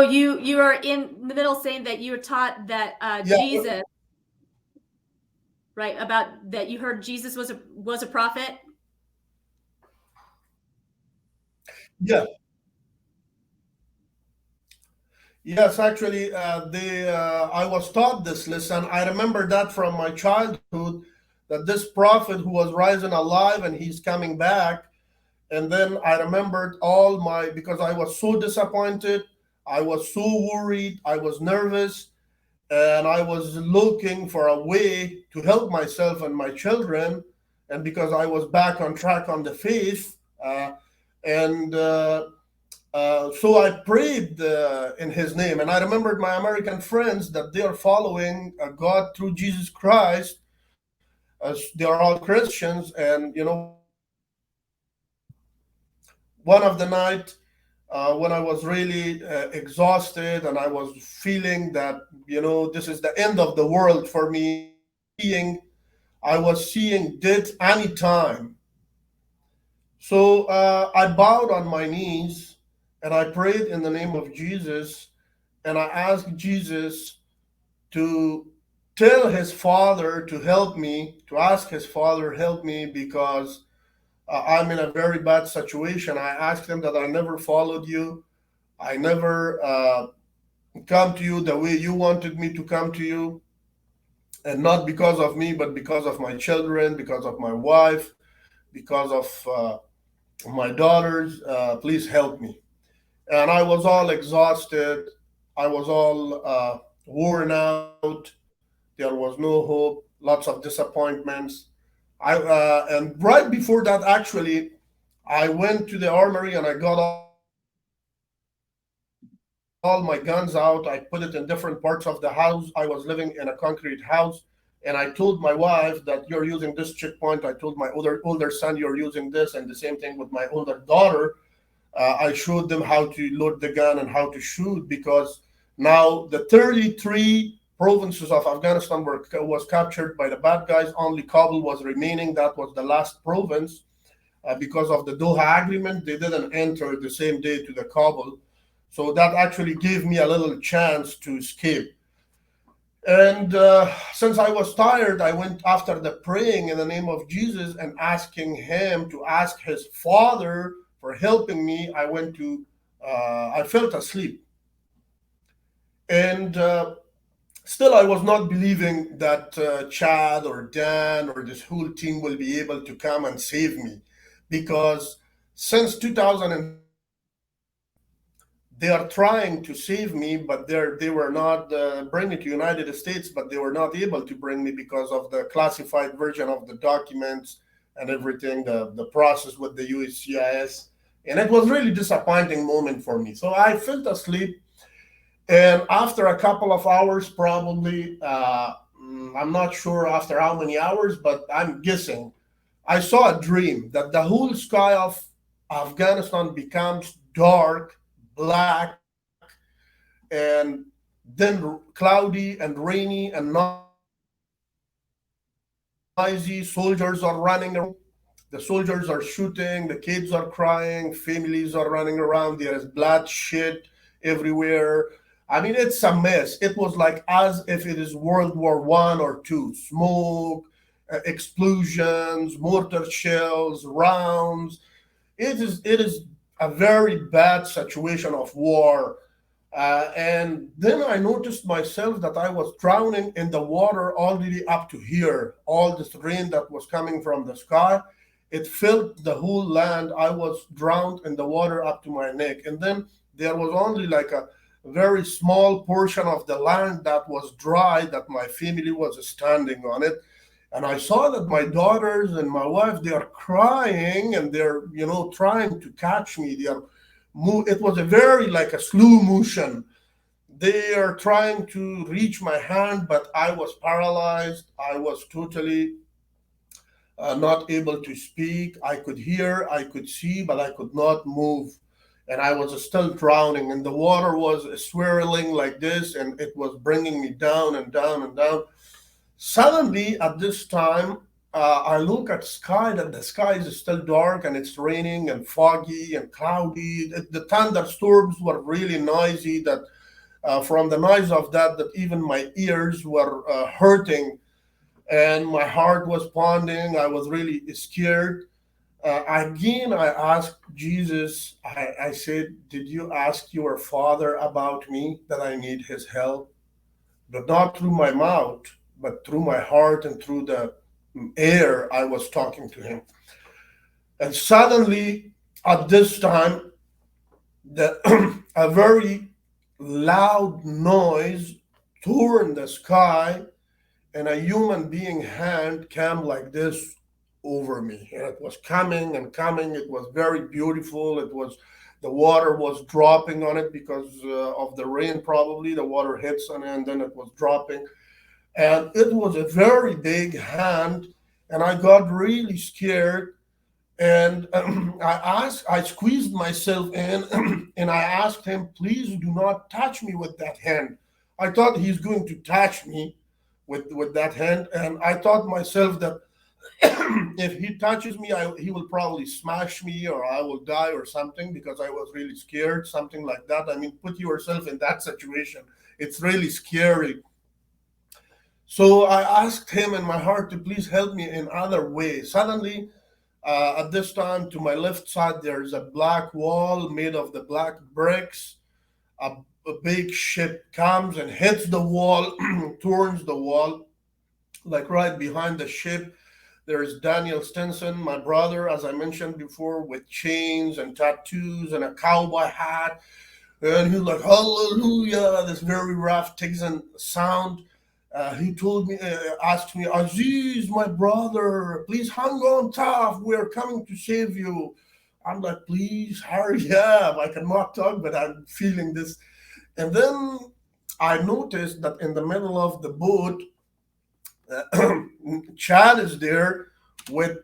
you are in the middle saying that you were taught that Yeah, Jesus, right? About that you heard Jesus was a prophet. yeah, yes. Actually, I was taught this lesson. I remember that from my childhood, that this prophet who was rising alive and he's coming back. And then I remembered all my, because I was so disappointed, I was so worried, I was nervous, and I was looking for a way to help myself and my children. And because I was back on track on the faith, and so I prayed in his name. And I remembered my American friends that they are following God through Jesus Christ, as they are all Christians. And one of the night, when I was really exhausted and I was feeling that this is the end of the world for me. I was seeing death anytime. So I bowed on my knees and I prayed in the name of Jesus, and I asked Jesus to tell his father to help me, to ask his father help me, because I'm in a very bad situation. I asked him that I never followed you. I never come to you the way you wanted me to come to you, and not because of me, but because of my children, because of my wife, because of my daughters. Please help me. And I was all exhausted. I was all worn out. There was no hope. Lots of disappointments. And right before that, actually, I went to the armory and I got all my guns out. I put it in different parts of the house. I was living in a concrete house. And I told my wife that you're using this checkpoint. I told my older son, you're using this, and the same thing with my older daughter. I showed them how to load the gun and how to shoot, because now the 33 provinces of Afghanistan was captured by the bad guys. Only Kabul was remaining. That was the last province. Because of the Doha Agreement, they didn't enter the same day to the Kabul. So that actually gave me a little chance to escape. And since I was tired, I went after the praying in the name of Jesus and asking him to ask his father for helping me. I felt asleep. And still, I was not believing that Chad or Dan or this whole team will be able to come and save me, because since 2007, they are trying to save me, but they were not bring me to United States, but they were not able to bring me because of the classified version of the documents and everything, the process with the USCIS. And it was really disappointing moment for me. So I fell asleep, and after a couple of hours, probably, I'm not sure after how many hours, but I'm guessing, I saw a dream that the whole sky of Afghanistan becomes dark, black, and then cloudy and rainy and noisy. Soldiers are running around. The soldiers are shooting, the kids are crying, families are running around. There is bloodshed everywhere. I mean, it's a mess. It was like as if it is World War One or two. Smoke, explosions, mortar shells, rounds. It is a very bad situation of war. And then I noticed myself that I was drowning in the water already up to here. All this rain that was coming from the sky, It filled the whole land. I was drowned in the water up to my neck. And then there was only like a very small portion of the land that was dry, that my family was standing on it. And I saw that my daughters and my wife, they are crying, and they're, trying to catch me. It was a very like a slow motion. They are trying to reach my hand, but I was paralyzed. I was totally not able to speak. I could hear, I could see, but I could not move. And I was still drowning, and the water was swirling like this, and it was bringing me down and down and down. Suddenly, at this time, I look at sky, that the sky is still dark, and it's raining and foggy and cloudy. The thunderstorms were really noisy. That from the noise of that even my ears were hurting, and my heart was pounding. I was really scared. Again, I asked Jesus, I said, did you ask your father about me, that I need his help? But not through my mouth, but through my heart and through the air, I was talking to him. And suddenly, at this time, a very loud noise tore in the sky, and a human being hand came like this over me, and it was coming and coming. It was very beautiful. It was, the water was dropping on it because of the rain. Probably the water hits on it, and then it was dropping, and it was a very big hand. And I got really scared, and I squeezed myself in, and I asked him, please do not touch me with that hand. I thought he's going to touch me with that hand, and I thought myself that if he touches me, he will probably smash me, or I will die or something, because I was really scared, something like that. I mean, put yourself in that situation. It's really scary. So I asked him in my heart to please help me in other ways. Suddenly, at this time, to my left side, there's a black wall made of the black bricks. A big ship comes and hits the wall, turns the wall, like right behind the ship. There's Daniel Stinson, my brother, as I mentioned before, with chains and tattoos and a cowboy hat. And he's like, hallelujah, this very rough Texan sound. He told me, asked me, Aziz, my brother, please hang on tough. We're coming to save you. I'm like, please hurry up. I cannot talk, but I'm feeling this. And then I noticed that in the middle of the boat, Chad is there with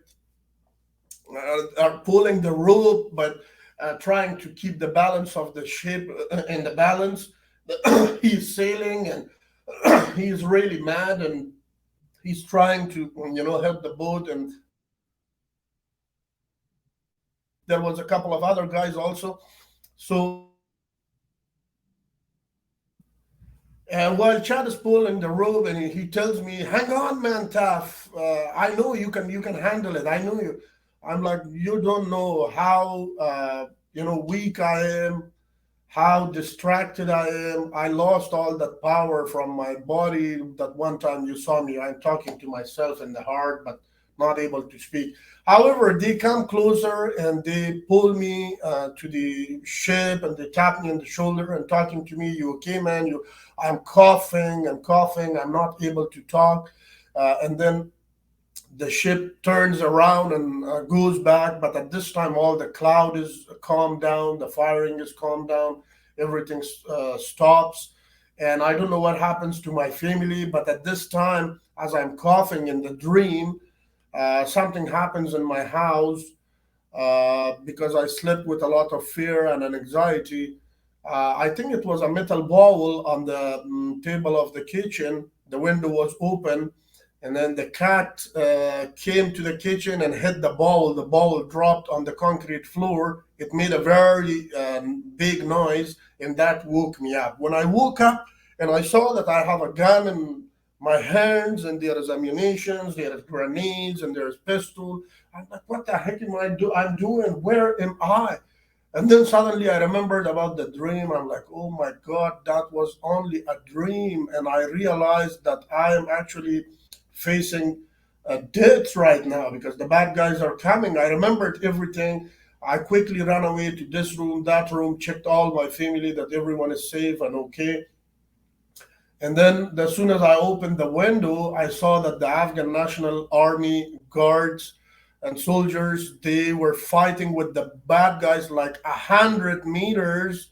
pulling the rope, but trying to keep the balance of the ship in the balance. He's sailing, and he's really mad, and he's trying to help the boat. And there was a couple of other guys also. So and while Chad is pulling the rope, and he tells me, hang on, man, tough. I know you can handle it. I know you. I'm like, you don't know how weak I am, how distracted I am. I lost all that power from my body. That one time you saw me, I'm talking to myself in the heart, but not able to speak. However, they come closer and they pull me to the ship, and they tap me on the shoulder and talking to me. You okay, man? I'm coughing and coughing. I'm not able to talk. And then the ship turns around and goes back. But at this time, all the cloud is calmed down. The firing is calmed down. Everything stops. And I don't know what happens to my family. But at this time, as I'm coughing in the dream, something happens in my house because I slept with a lot of fear and an anxiety. I think it was a metal bowl on the table of the kitchen. The window was open, and then the cat came to the kitchen and hit the bowl. The bowl dropped on the concrete floor. It made a very big noise, and that woke me up. When I woke up and I saw that I have a gun in my hands, and there is ammunition, there is grenades, and there is pistol. I'm like, what the heck am I'm doing? Where am I? And then suddenly I remembered about the dream. I'm like, oh my God, that was only a dream. And I realized that I am actually facing deaths right now because the bad guys are coming. I remembered everything. I quickly ran away to this room, that room, checked all my family that everyone is safe and okay. And then, as soon as I opened the window, I saw that the Afghan National Army guards and soldiers they were fighting with the bad guys like 100 meters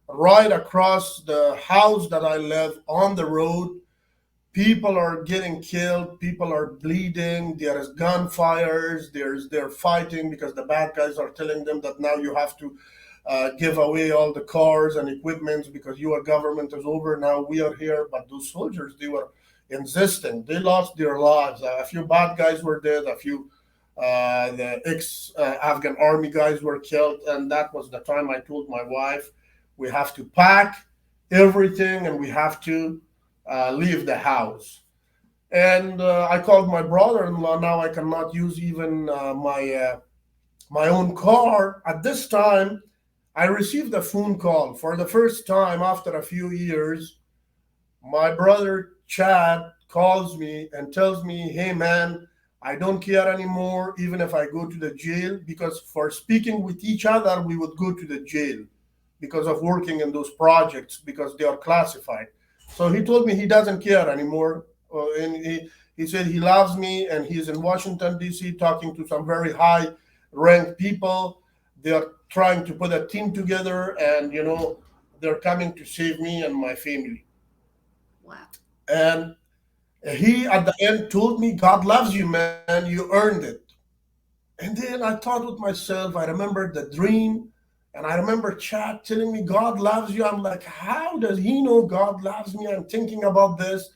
right across the house that I live on the road. People are getting killed, people are bleeding, there is gunfires, they're fighting because the bad guys are telling them that now you have to give away all the cars and equipments because your government is over now, we are here. But those soldiers, they were insisting, they lost their lives. A few bad guys were dead, a few the ex Afghan army guys were killed. And that was the time I told my wife we have to pack everything and we have to leave the house. And I called my brother-in-law. Now I cannot use even my own car. At this time, I received a phone call for the first time after a few years. My brother Chad calls me and tells me, "Hey man, I don't care anymore, even if I go to the jail, because for speaking with each other, we would go to the jail because of working in those projects because they are classified." So he told me he doesn't care anymore. And he said he loves me and he's in Washington, D.C., talking to some very high ranked people. They are trying to put a team together and, they're coming to save me and my family. Wow. And he, at the end, told me, "God loves you, man. You earned it." And then I thought with myself, I remembered the dream, and I remember Chad telling me, "God loves you." I'm like, how does he know God loves me? I'm thinking about this.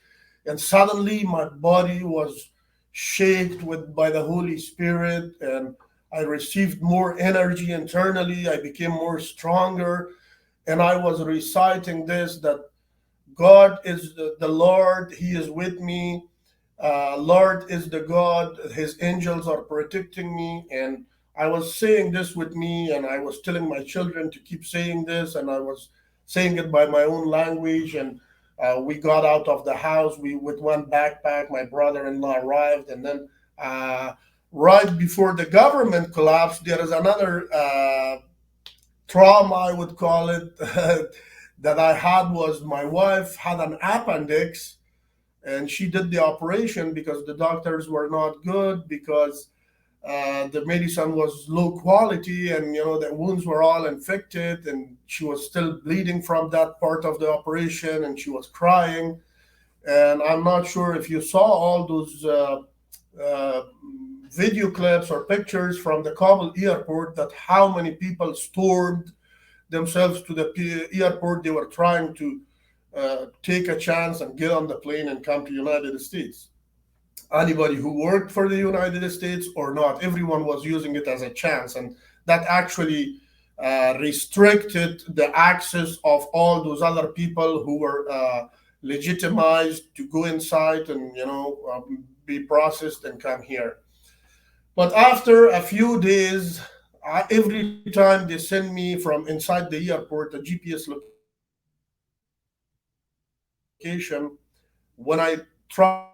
And suddenly my body was shaked by the Holy Spirit, and I received more energy internally. I became more stronger. And I was reciting this that God is the Lord, He is with me. Lord is the God, His angels are protecting me. And I was saying this with me, and I was telling my children to keep saying this, and I was saying it by my own language. And we got out of the house. We with one backpack. My brother-in-law arrived, and then right before the government collapsed, there is another trauma, I would call it, that I had was my wife had an appendix and she did the operation because the doctors were not good because the medicine was low quality and the wounds were all infected and she was still bleeding from that part of the operation and she was crying. And I'm not sure if you saw all those uh, video clips or pictures from the Kabul airport, that how many people stormed themselves to the airport. They were trying to take a chance and get on the plane and come to United States. Anybody who worked for the United States or not, everyone was using it as a chance, and that actually restricted the access of all those other people who were legitimized to go inside and be processed and come here. But after a few days, every time they send me from inside the airport a GPS location, when I tried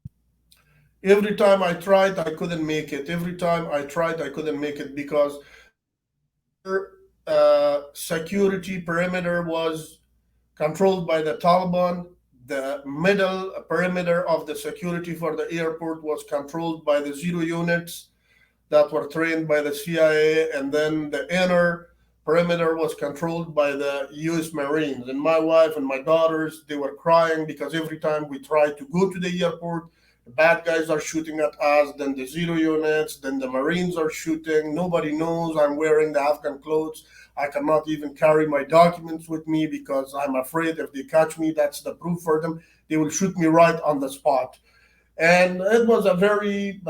to go inside, every time I tried, I couldn't make it. Every time I tried, I couldn't make it because the border security perimeter was controlled by the Taliban. The middle perimeter of the security for the airport was controlled by the zero units that were trained by the CIA, and then the inner perimeter was controlled by the US Marines. And my wife and my daughters, they were crying because every time we tried to go to the airport, the bad guys are shooting at us, then the zero units, then the Marines are shooting. Nobody knows I'm wearing the Afghan clothes. I cannot even carry my documents with me because I'm afraid if they catch me, that's the proof for them. They will shoot me right on the spot. And it was a very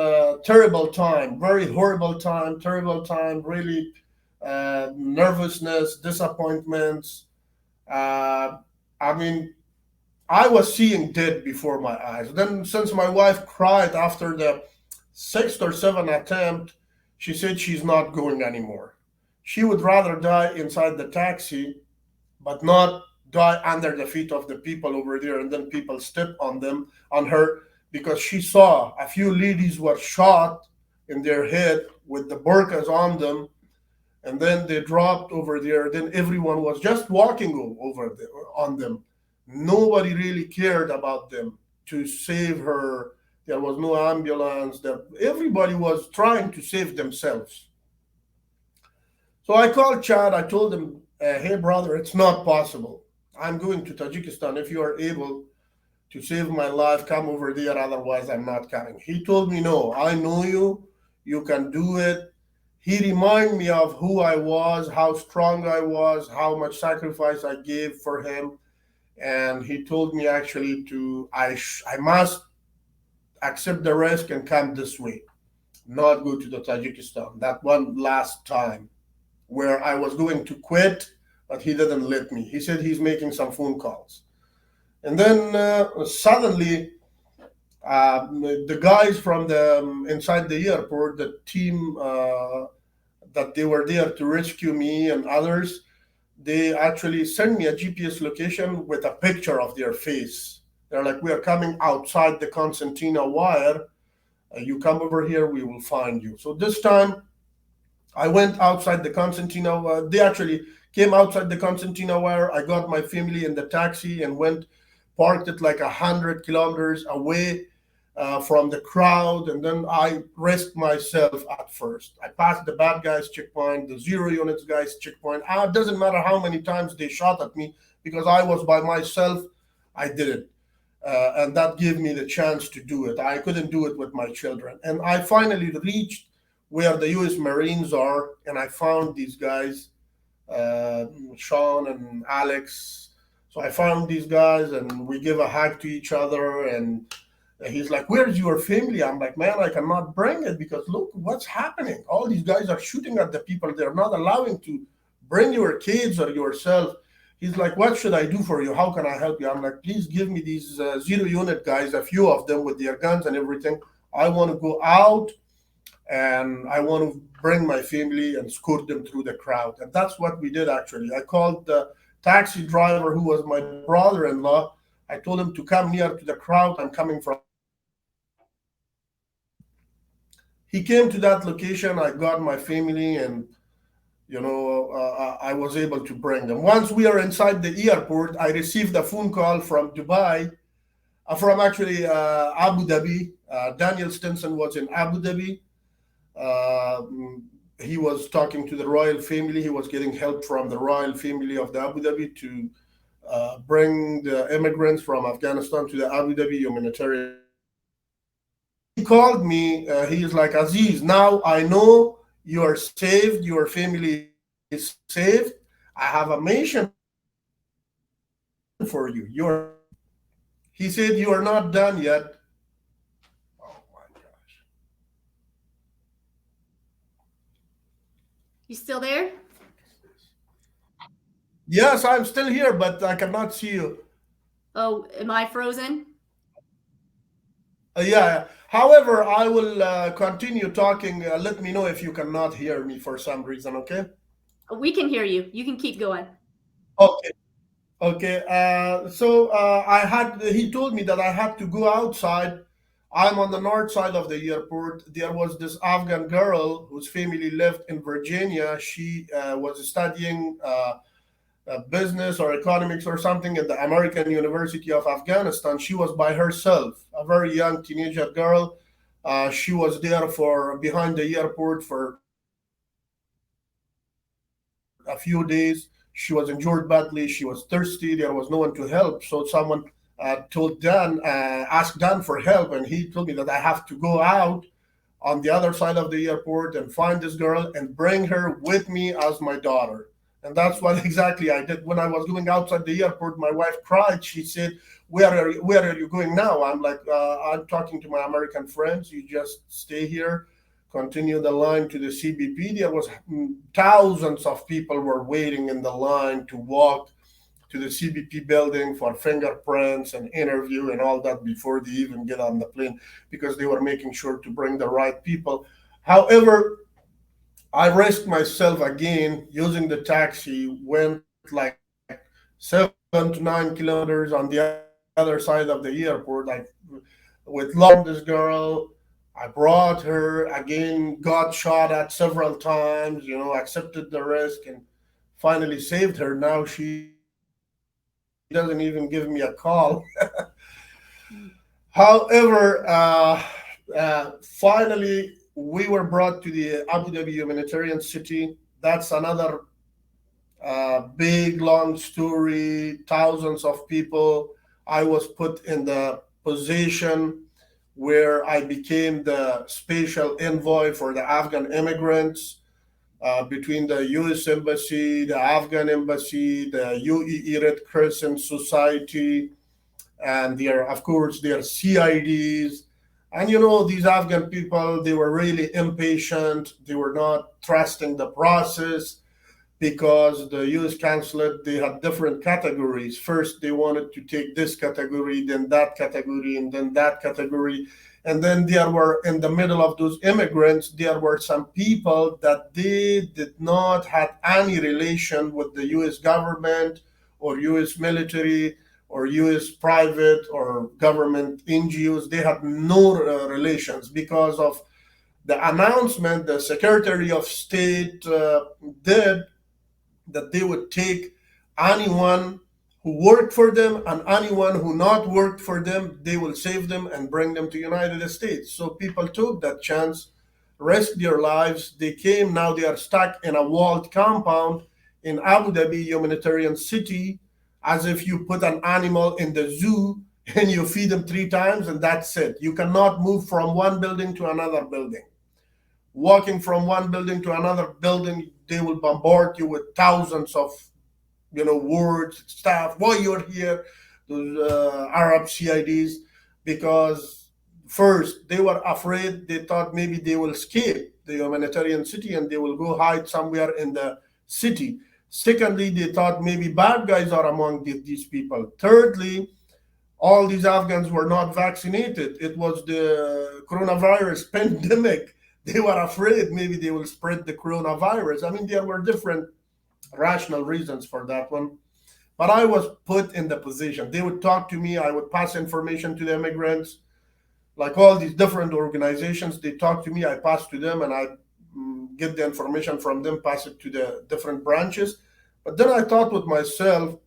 terrible time, very horrible time, terrible time, really nervousness, disappointments. Uh, I mean, I was seeing dead before my eyes. Then, since my wife cried after the sixth or seventh attempt, she said she's not going anymore. She would rather die inside the taxi, but not die under the feet of the people over there, and then people step on her because she saw a few ladies were shot in their head with the burqas on them, and then they dropped over there. Then everyone was just walking over on them. Nobody really cared about them to save her. There was no ambulance. Everybody was trying to save themselves. So I called Chad. I told him, "Hey brother, it's not possible. I'm going to Tajikistan. If you are able to save my life, come over there. Otherwise, I'm not coming." He told me, "No, I know you. You can do it." He reminded me of who I was, how strong I was, how much sacrifice I gave for him, and he told me actually I must accept the risk and come this way, not go to the Tajikistan. That one last time where I was going to quit, but he didn't let me. He said he's making some phone calls, and then suddenly the guys from the inside the airport, the team that they were there to rescue me and others, they actually sent me a GPS location with a picture of their face. They're like, "We are coming outside the concertina wire. You come over here, we will find you." So this time I went outside the concertina. They actually came outside the concertina wire. I got my family in the taxi and went, parked it like 100 kilometers away from the crowd, and then I risked myself at first. I passed the bad guys checkpoint, the zero units guys checkpoint. It doesn't matter how many times they shot at me because I was by myself. I did it, and that gave me the chance to do it. I couldn't do it with my children, and I finally reached where the U.S. Marines are, and I found these guys, Sean and Alex. So I found these guys, and we give a hug to each other, and he's like, "Where's your family?" I'm like, "Man, I cannot bring it because look what's happening. All these guys are shooting at the people. They're not allowing to bring your kids or yourself." He's like, "What should I do for you? How can I help you?" I'm like, "Please give me these zero unit guys, a few of them with their guns and everything. I want to go out and I want to bring my family and escort them through the crowd." And that's what we did actually. I called the taxi driver who was my brother-in-law. I told him to come near to the crowd. I'm coming from. He came to that location. I got my family, and I was able to bring them. Once we are inside the airport, I received a phone call from Dubai, from actually Abu Dhabi. Daniel Stinson was in Abu Dhabi. Uh, he was talking to the royal family. He was getting help from the royal family of the Abu Dhabi to bring the immigrants from Afghanistan to the Abu Dhabi humanitarian. He called me. He's like, "Aziz, now I know you are saved. Your family is saved. I have a mission for you. He said, "You are not done yet." Oh my gosh. You still there? Yes, I'm still here, but I cannot see you. Oh, am I frozen? Yeah. However, I will continue talking. Let me know if you cannot hear me for some reason, okay? We can hear you. You can keep going. Okay. Okay. He told me that I had to go outside. I'm on the north side of the airport. There was this Afghan girl whose family lived in Virginia. She was studying business or economics or something at the American University of Afghanistan. She was by herself, a very young teenager girl. She was there for behind the airport for a few days. She was injured badly. She was thirsty. There was no one to help. So someone asked Dan for help, and he told me that I have to go out on the other side of the airport and find this girl and bring her with me as my daughter. And that's what exactly I did. When I was going outside the airport, my wife cried. She said, where are you going now?" I'm like, "I'm talking to my American friends. You just stay here, continue the line to the CBP." There was thousands of people were waiting in the line to walk to the CBP building for fingerprints and interview and all that before they even get on the plane, because they were making sure to bring the right people. However, I risked myself again using the taxi, went like 7 to 9 kilometers on the other side of the airport. with love this girl. I brought her again, got shot at several times, accepted the risk and finally saved her. Now she doesn't even give me a call. However, finally, we were brought to the Abu Dhabi humanitarian city. That's another big, long story, thousands of people. I was put in the position where I became the special envoy for the Afghan immigrants between the US Embassy, the Afghan Embassy, the UAE Red Crescent Society, and their, of course, their CIDs. And these Afghan people, they were really impatient. They were not trusting the process because the US consulate, they had different categories. First, they wanted to take this category, then that category, and then that category. And then there were, in the middle of those immigrants, there were some people that they did not have any relation with the US government or US military or US private or government NGOs. They had no relations because of the announcement the Secretary of State did, that they would take anyone who worked for them and anyone who not worked for them, they will save them and bring them to United States. So people took that chance, risked their lives. They came, now they are stuck in a walled compound in Abu Dhabi humanitarian city, as if you put an animal in the zoo and you feed them three times and that's it. You cannot move from one building to another building. Walking from one building to another building, they will bombard you with thousands of words, stuff, why you're here, those Arab CIDs, because first they were afraid. They thought maybe they will escape the humanitarian city and they will go hide somewhere in the city. Secondly, they thought maybe bad guys are among these people. Thirdly, all these Afghans were not vaccinated. It was the coronavirus pandemic. They were afraid maybe they will spread the coronavirus. I mean, there were different rational reasons for that one. But I was put in the position. They would talk to me, I would pass information to the immigrants, like all these different organizations. They talk to me, I pass to them, and I get the information from them, pass it to the different branches. But then I thought with myself,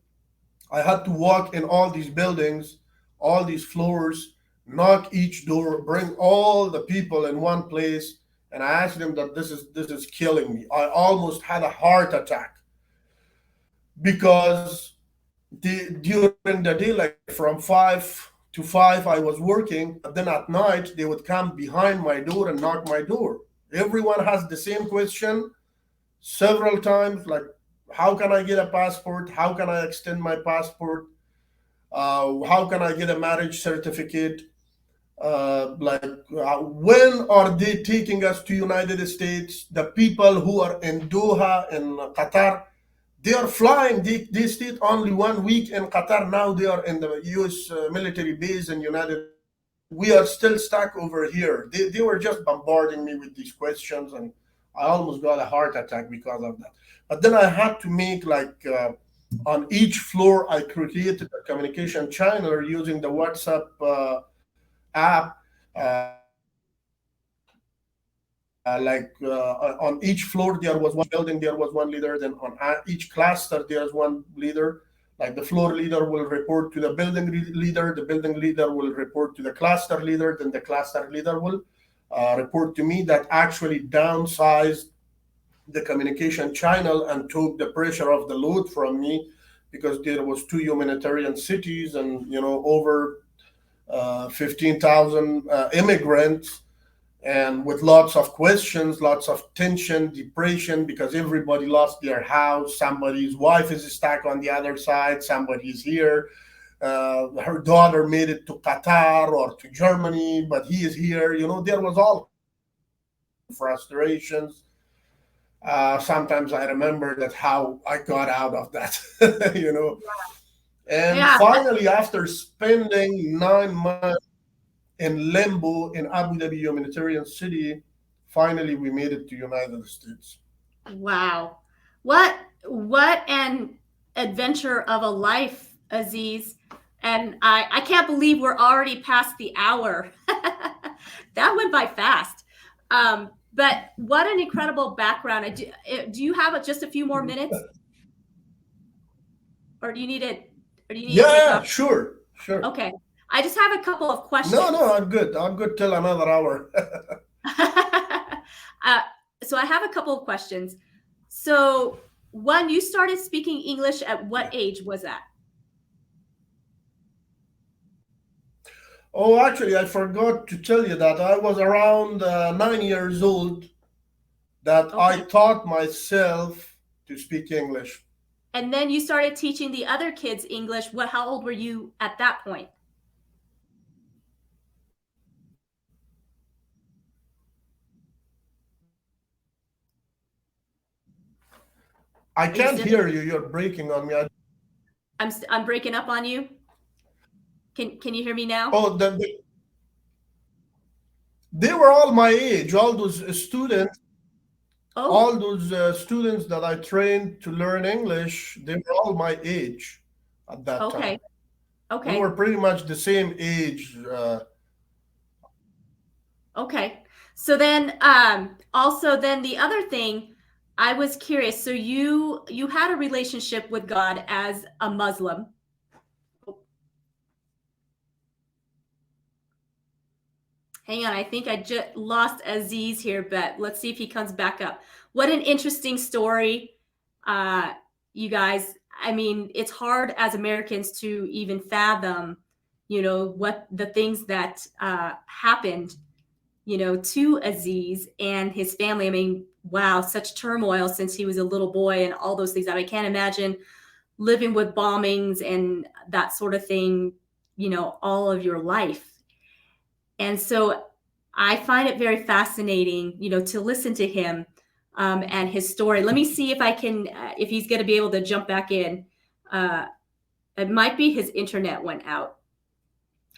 I had to walk in all these buildings, all these floors, knock each door, bring all the people in one place, and I asked them that this is killing me. I almost had a heart attack because during the day, like from 5 to 5, I was working. But then at night, they would come behind my door and knock my door. Everyone has the same question several times, like, how can I get a passport? How can I extend my passport? How can I get a marriage certificate? When are they taking us to United States? The people who are in Doha in Qatar, they are flying. They stayed only 1 week in Qatar. Now they are in the U.S. Military base in United States. We are still stuck over here. They were just bombarding me with these questions, and I almost got a heart attack because of that. But then I had to make on each floor, I created a communication channel using the WhatsApp app. On each floor there was one building, there was one leader. Then on each cluster there's one leader. Like the floor leader will report to the building leader, the building leader will report to the cluster leader, then the cluster leader will report to me. That actually downsized the communication channel and took the pressure of the load from me, because there was two humanitarian cities and over 15,000 immigrants, and with lots of questions, lots of tension, depression, because everybody lost their house. Somebody's wife is stuck on the other side. Somebody's here. Her daughter made it to Qatar or to Germany, but he is here. There was all frustrations. Sometimes I remember that how I got out of that, And Yeah. finally, after spending 9 months in limbo in Abu Dhabi humanitarian city, finally we made it to United States. Wow. What an adventure of a life, Aziz. And I can't believe we're already past the hour. That went by fast. But what an incredible background. Do you have just a few more minutes? Or do you need it? Or do you need to take Yeah, off? sure, sure. Okay. I just have a couple of questions. No, I'm good. I'm good till another hour. uh, so I have a couple of questions. So, one, you started speaking English at what age was that? Oh, actually, I forgot to tell you that I was around 9 years old that I Okay. taught myself to speak English. And then you started teaching the other kids English. How old were you at that point? I Are you can't still there? hear you. You're breaking on me. I'm breaking up on you. Can you hear me now? Oh, they were all my age. Oh, All those students that I trained to learn English, they were all my age at that okay. time. We were Okay. pretty much the same age. Okay. So then also then the other thing I was curious. So you had a relationship with God as a Muslim. Hang on, I think I just lost Aziz here, but let's see if he comes back up. What an interesting story, uh, you guys. I mean, it's hard as Americans to even fathom, what the things that happened, to Aziz and his family. I mean, wow, such turmoil since he was a little boy and all those things. I can't imagine living with bombings and that sort of thing, all of your life. And so I find it very fascinating, to listen to him and his story. Let me see if I can, if he's going to be able to jump back in. Uh, it might be his internet went out.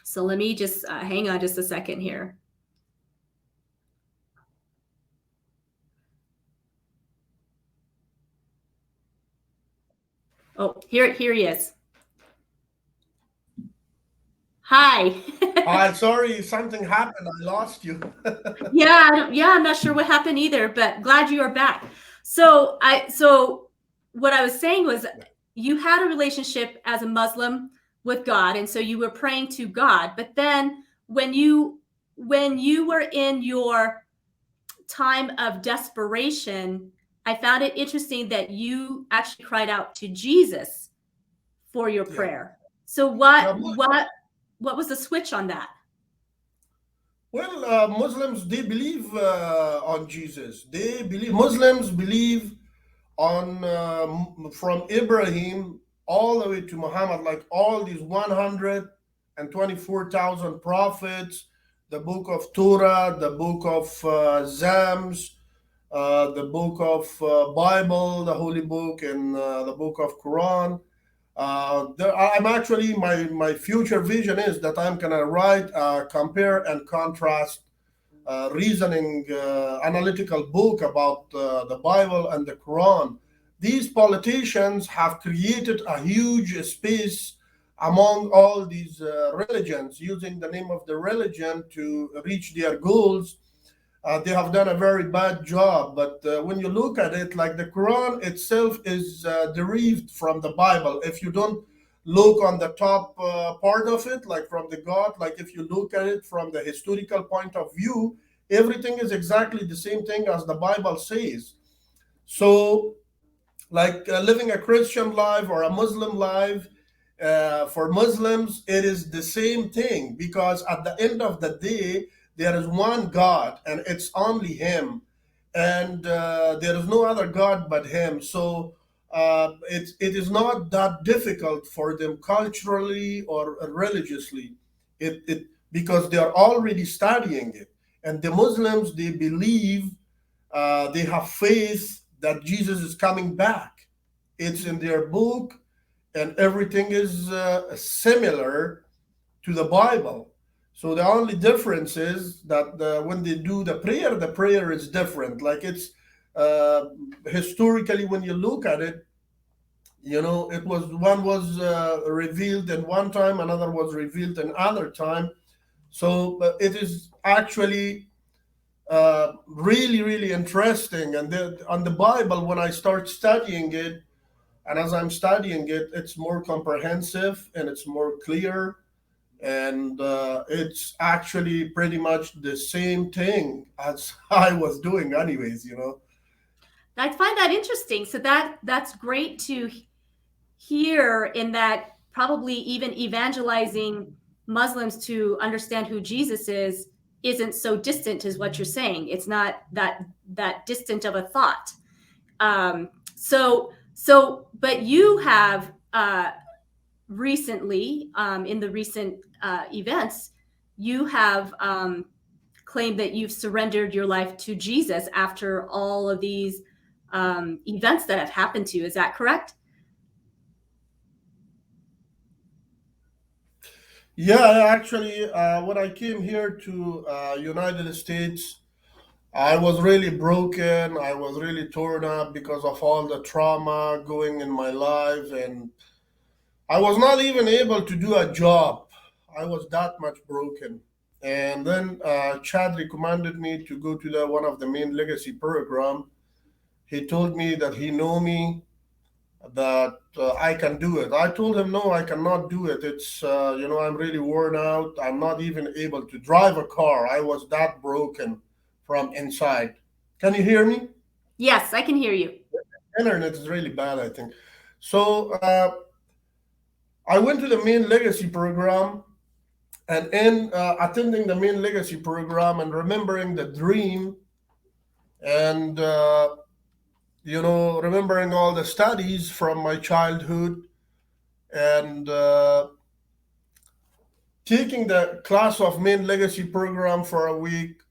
So let me just hang on just a second here. Oh, here he is. Hi. I'm sorry, something happened. I lost you. Yeah, I'm not sure what happened either, but glad you are back. So what I was saying was you had a relationship as a Muslim with God, and so you were praying to God. But then when you were in your time of desperation, I found it interesting that you actually cried out to Jesus for your Yeah. prayer. So Yeah, what was the switch on that? well, Muslims, they believe on Jesus. Muslims believe on from Ibrahim all the way to Muhammad, like all these 124,000 prophets, the book of Torah, the book of Zams, the book of Bible, the Holy Book, and the book of Quran. I'm actually my future vision is that I'm gonna write, compare and contrast, reasoning, analytical book about the Bible and the Quran. These politicians have created a huge space among all these religions, using the name of the religion to reach their goals. They have done a very bad job. But when you look at it, like the Quran itself is derived from the Bible. If you don't look on the top part of it, like from the God, like if you look at it from the historical point of view, everything is exactly the same thing as the Bible says. So, like living a Christian life or a Muslim life, for Muslims, it is the same thing because at the end of the day, there is one God and it's only Him, and there is no other God but Him. So it is not that difficult for them culturally or religiously, it because they are already studying it, and the Muslims, they believe, they have faith that Jesus is coming back. It's in their book, and everything is similar to the Bible. So the only difference is that when they do the prayer is different. Like it's uh, historically, when you look at it, It was one was revealed in one time, another was revealed in other time. So it is actually really, really interesting. And on the Bible, when I start studying it, and as I'm studying it, it's more comprehensive and it's more clear, and it's actually pretty much the same thing as I was doing, anyways. I find that interesting. So that's great to hear, in that probably even evangelizing Muslims to understand who Jesus is isn't so distant as what you're saying. It's not that distant of a thought. But you have recently, in the recent events, you have claimed that you've surrendered your life to Jesus after all of these events that have happened to you. Is that correct? Yeah, actually, when I came here to United States, I was really broken. I was really torn up because of all the trauma going in my life, and I was not even able to do a job. I was that much broken. And then Chad recommended me to go to the one of the main legacy program. He told me that he know me, that I can do it. I told him no, I cannot do it. It's I'm really worn out. I'm not even able to drive a car. I was that broken from inside. Can you hear me? Yes, I can hear you. Internet is really bad, I think. So I went to the main legacy program, and in attending the main legacy program and remembering the dream, and remembering all the studies from my childhood, and taking the class of main legacy program for a week,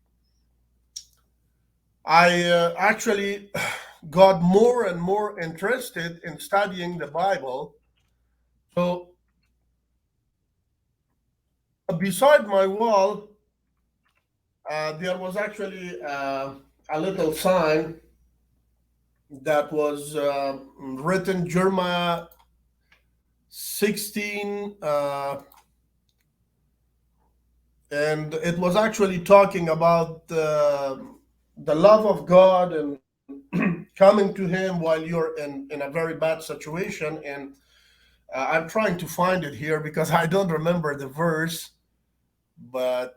I actually got more and more interested in studying the Bible. So beside my wall, there was actually a little sign that was written Jeremiah 16, and it was actually talking about the love of God and coming to Him while you're in a very bad situation. And I'm trying to find it here because I don't remember the verse, but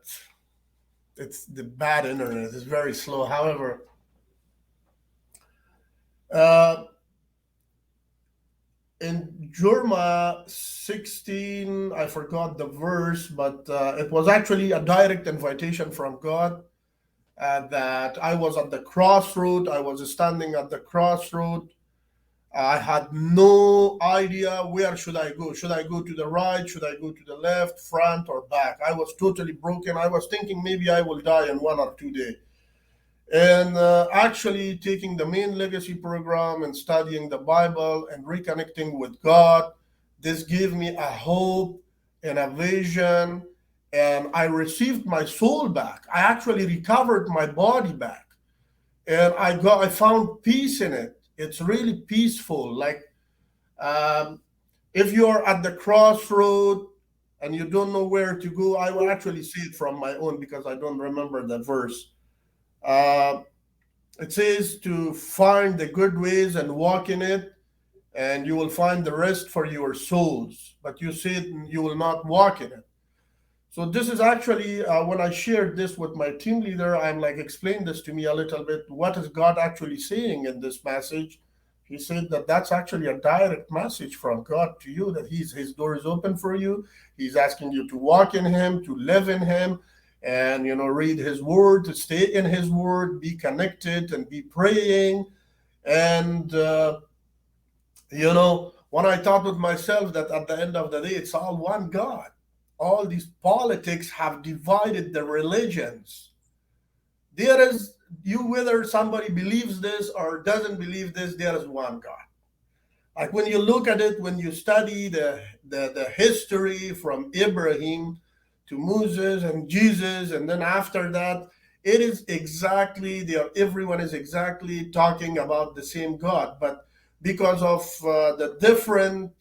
it's the bad internet. It's very slow. However, uh, in Jeremiah 16, I forgot the verse, but it was actually a direct invitation from God, that I was at the crossroad. I was standing at the crossroad. I had no idea where should I go. Should I go to the right? Should I go to the left, front, or back? I was totally broken. I was thinking maybe I will die in 1 or 2 days. And actually taking the main legacy program and studying the Bible and reconnecting with God, this gave me a hope and a vision, and I received my soul back. I actually recovered my body back, and I found peace in it. It's really peaceful. Like, um, if you're at the crossroad and you don't know where to go, I will actually say it from my own because I don't remember the verse. Uh, it says to find the good ways and walk in it, and you will find the rest for your souls. But you said you will not walk in it. So this is actually when I shared this with my team leader, I'm like, explain this to me a little bit. What is God actually saying in this passage? He said that that's actually a direct message from God to you, that His door is open for you. He's asking you to walk in Him, to live in Him, and read His Word, to stay in His Word, be connected, and be praying. And when I thought with myself that at the end of the day, it's all one God. All these politics have divided the religions. There is, you whether somebody believes this or doesn't believe this, there is one God. Like when you look at it, when you study the history from Abraham to Moses and Jesus, and then after that, it is exactly there. Everyone is exactly talking about the same God, but because of the different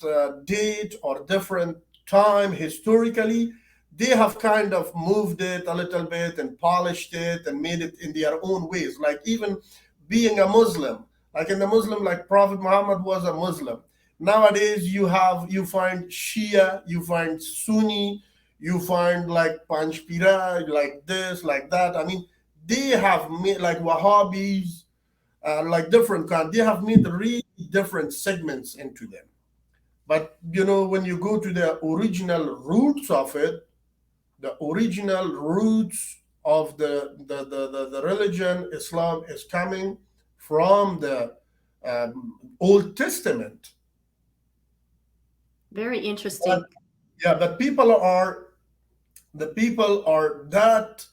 date or different time historically. They have kind of moved it a little bit and polished it and made it in their own ways. Like even being a Muslim, like in the Muslim, like Prophet Muhammad was a Muslim. Nowadays, you find Shia, you find Sunni, you find like Panchpira, like this, like that. I mean, they have made like Wahhabis, like different kind. They have made really different segments into them. But when you go to the original roots of it, the original roots of the religion, Islam, is coming from the Old Testament. Very interesting. Yeah, but the people are that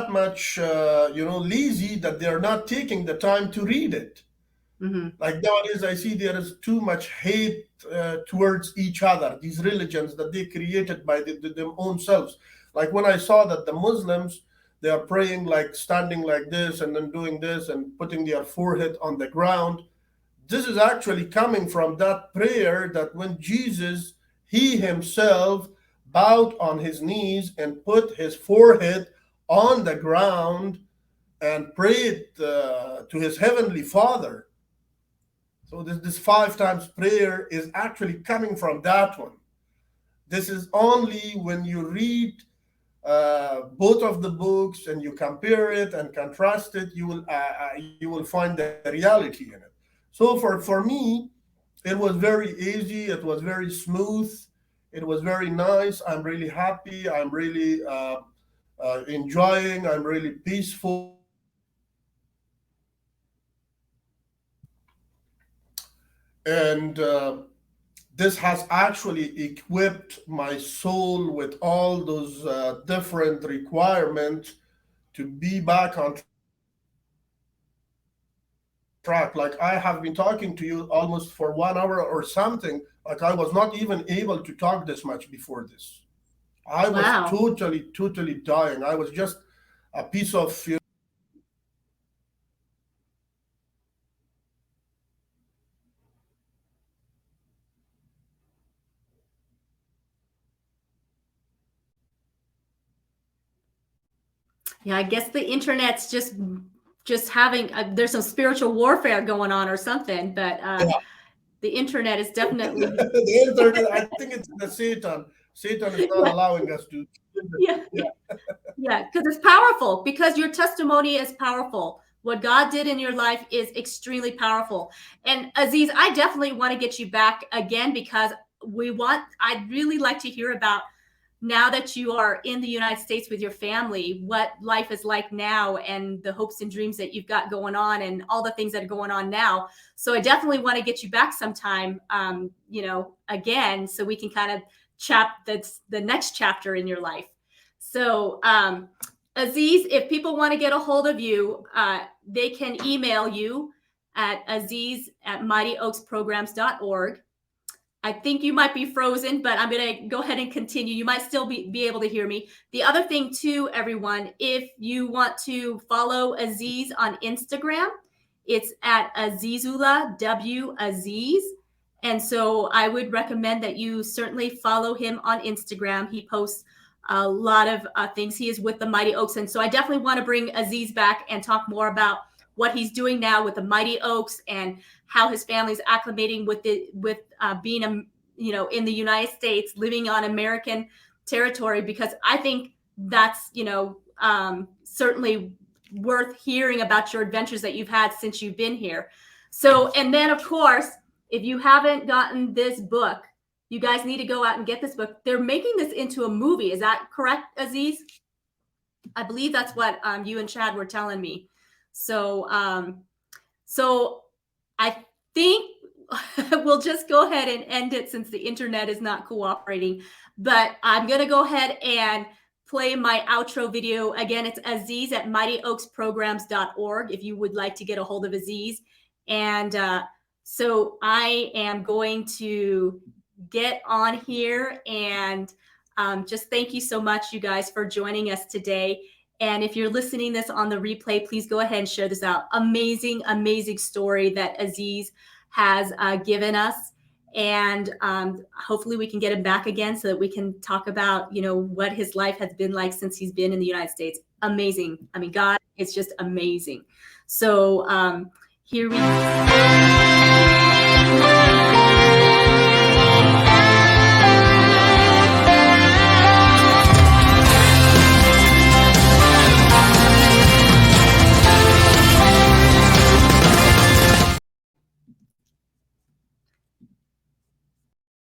much lazy that they're not taking the time to read it. Hmm. Like nowadays, I see there is too much hate towards each other. These religions that they created by their own selves. Like when I saw that the Muslims, they are praying like standing like this and then doing this and putting their forehead on the ground. This is actually coming from that prayer that when Jesus, he himself bowed on his knees and put his forehead on the ground and prayed to his heavenly Father. So this 5 times prayer is actually coming from that one. This is only when you read both of the books and you compare it and contrast it, you will find the reality in it. So for me, it was very easy. It was very smooth. It was very nice. I'm really happy. I'm really enjoying. I'm really peaceful. And this has actually equipped my soul with all those different requirements to be back on track. Like I have been talking to you almost for 1 hour or something. Like I was not even able to talk this much before this. I was Wow. totally, totally dying. I was just a piece of Yeah, I guess the internet's just having there's some spiritual warfare going on or something, but yeah. the internet is definitely The internet. I think it's the Satan. Satan is not yeah, allowing us to. yeah, Yeah. yeah, because it's powerful. Because your testimony is powerful. What God did in your life is extremely powerful. And Aziz, I definitely want to get you back again because I'd really like to hear about now that you are in the United States with your family, what life is like now and the hopes and dreams that you've got going on and all the things that are going on now. So I definitely want to get you back sometime, again, so we can kind of that's the next chapter in your life. So, Aziz, if people want to get a hold of you, they can email you at aziz@mightyoaksprograms.org. I think you might be frozen, but I'm going to go ahead and continue. You might still be able to hear me. The other thing, too, everyone, if you want to follow Aziz on Instagram, it's at Azizullah Aziz. And so I would recommend that you certainly follow him on Instagram. He posts a lot of things. He is with the Mighty Oaks. And so I definitely want to bring Aziz back and talk more about what he's doing now with the Mighty Oaks and how his family's acclimating with being in the United States, living on American territory, because I think that's certainly worth hearing about your adventures that you've had since you've been here. So, and then of course, if you haven't gotten this book, you guys need to go out and get this book. They're making this into a movie. Is that correct, Aziz? I believe that's what you and Chad were telling me. So I think we'll just go ahead and end it since the internet is not cooperating. But I'm going to go ahead and play my outro video. Again, it's Aziz at mightyoaksprograms.org if you would like to get a hold of Aziz. And so I am going to get on here and just thank you so much, you guys, for joining us today. And if you're listening this on the replay, please go ahead and share this out. Amazing, amazing story that Aziz has given us. And hopefully we can get him back again so that we can talk about, what his life has been like since he's been in the United States. Amazing. I mean, God, it's just amazing. So here we go.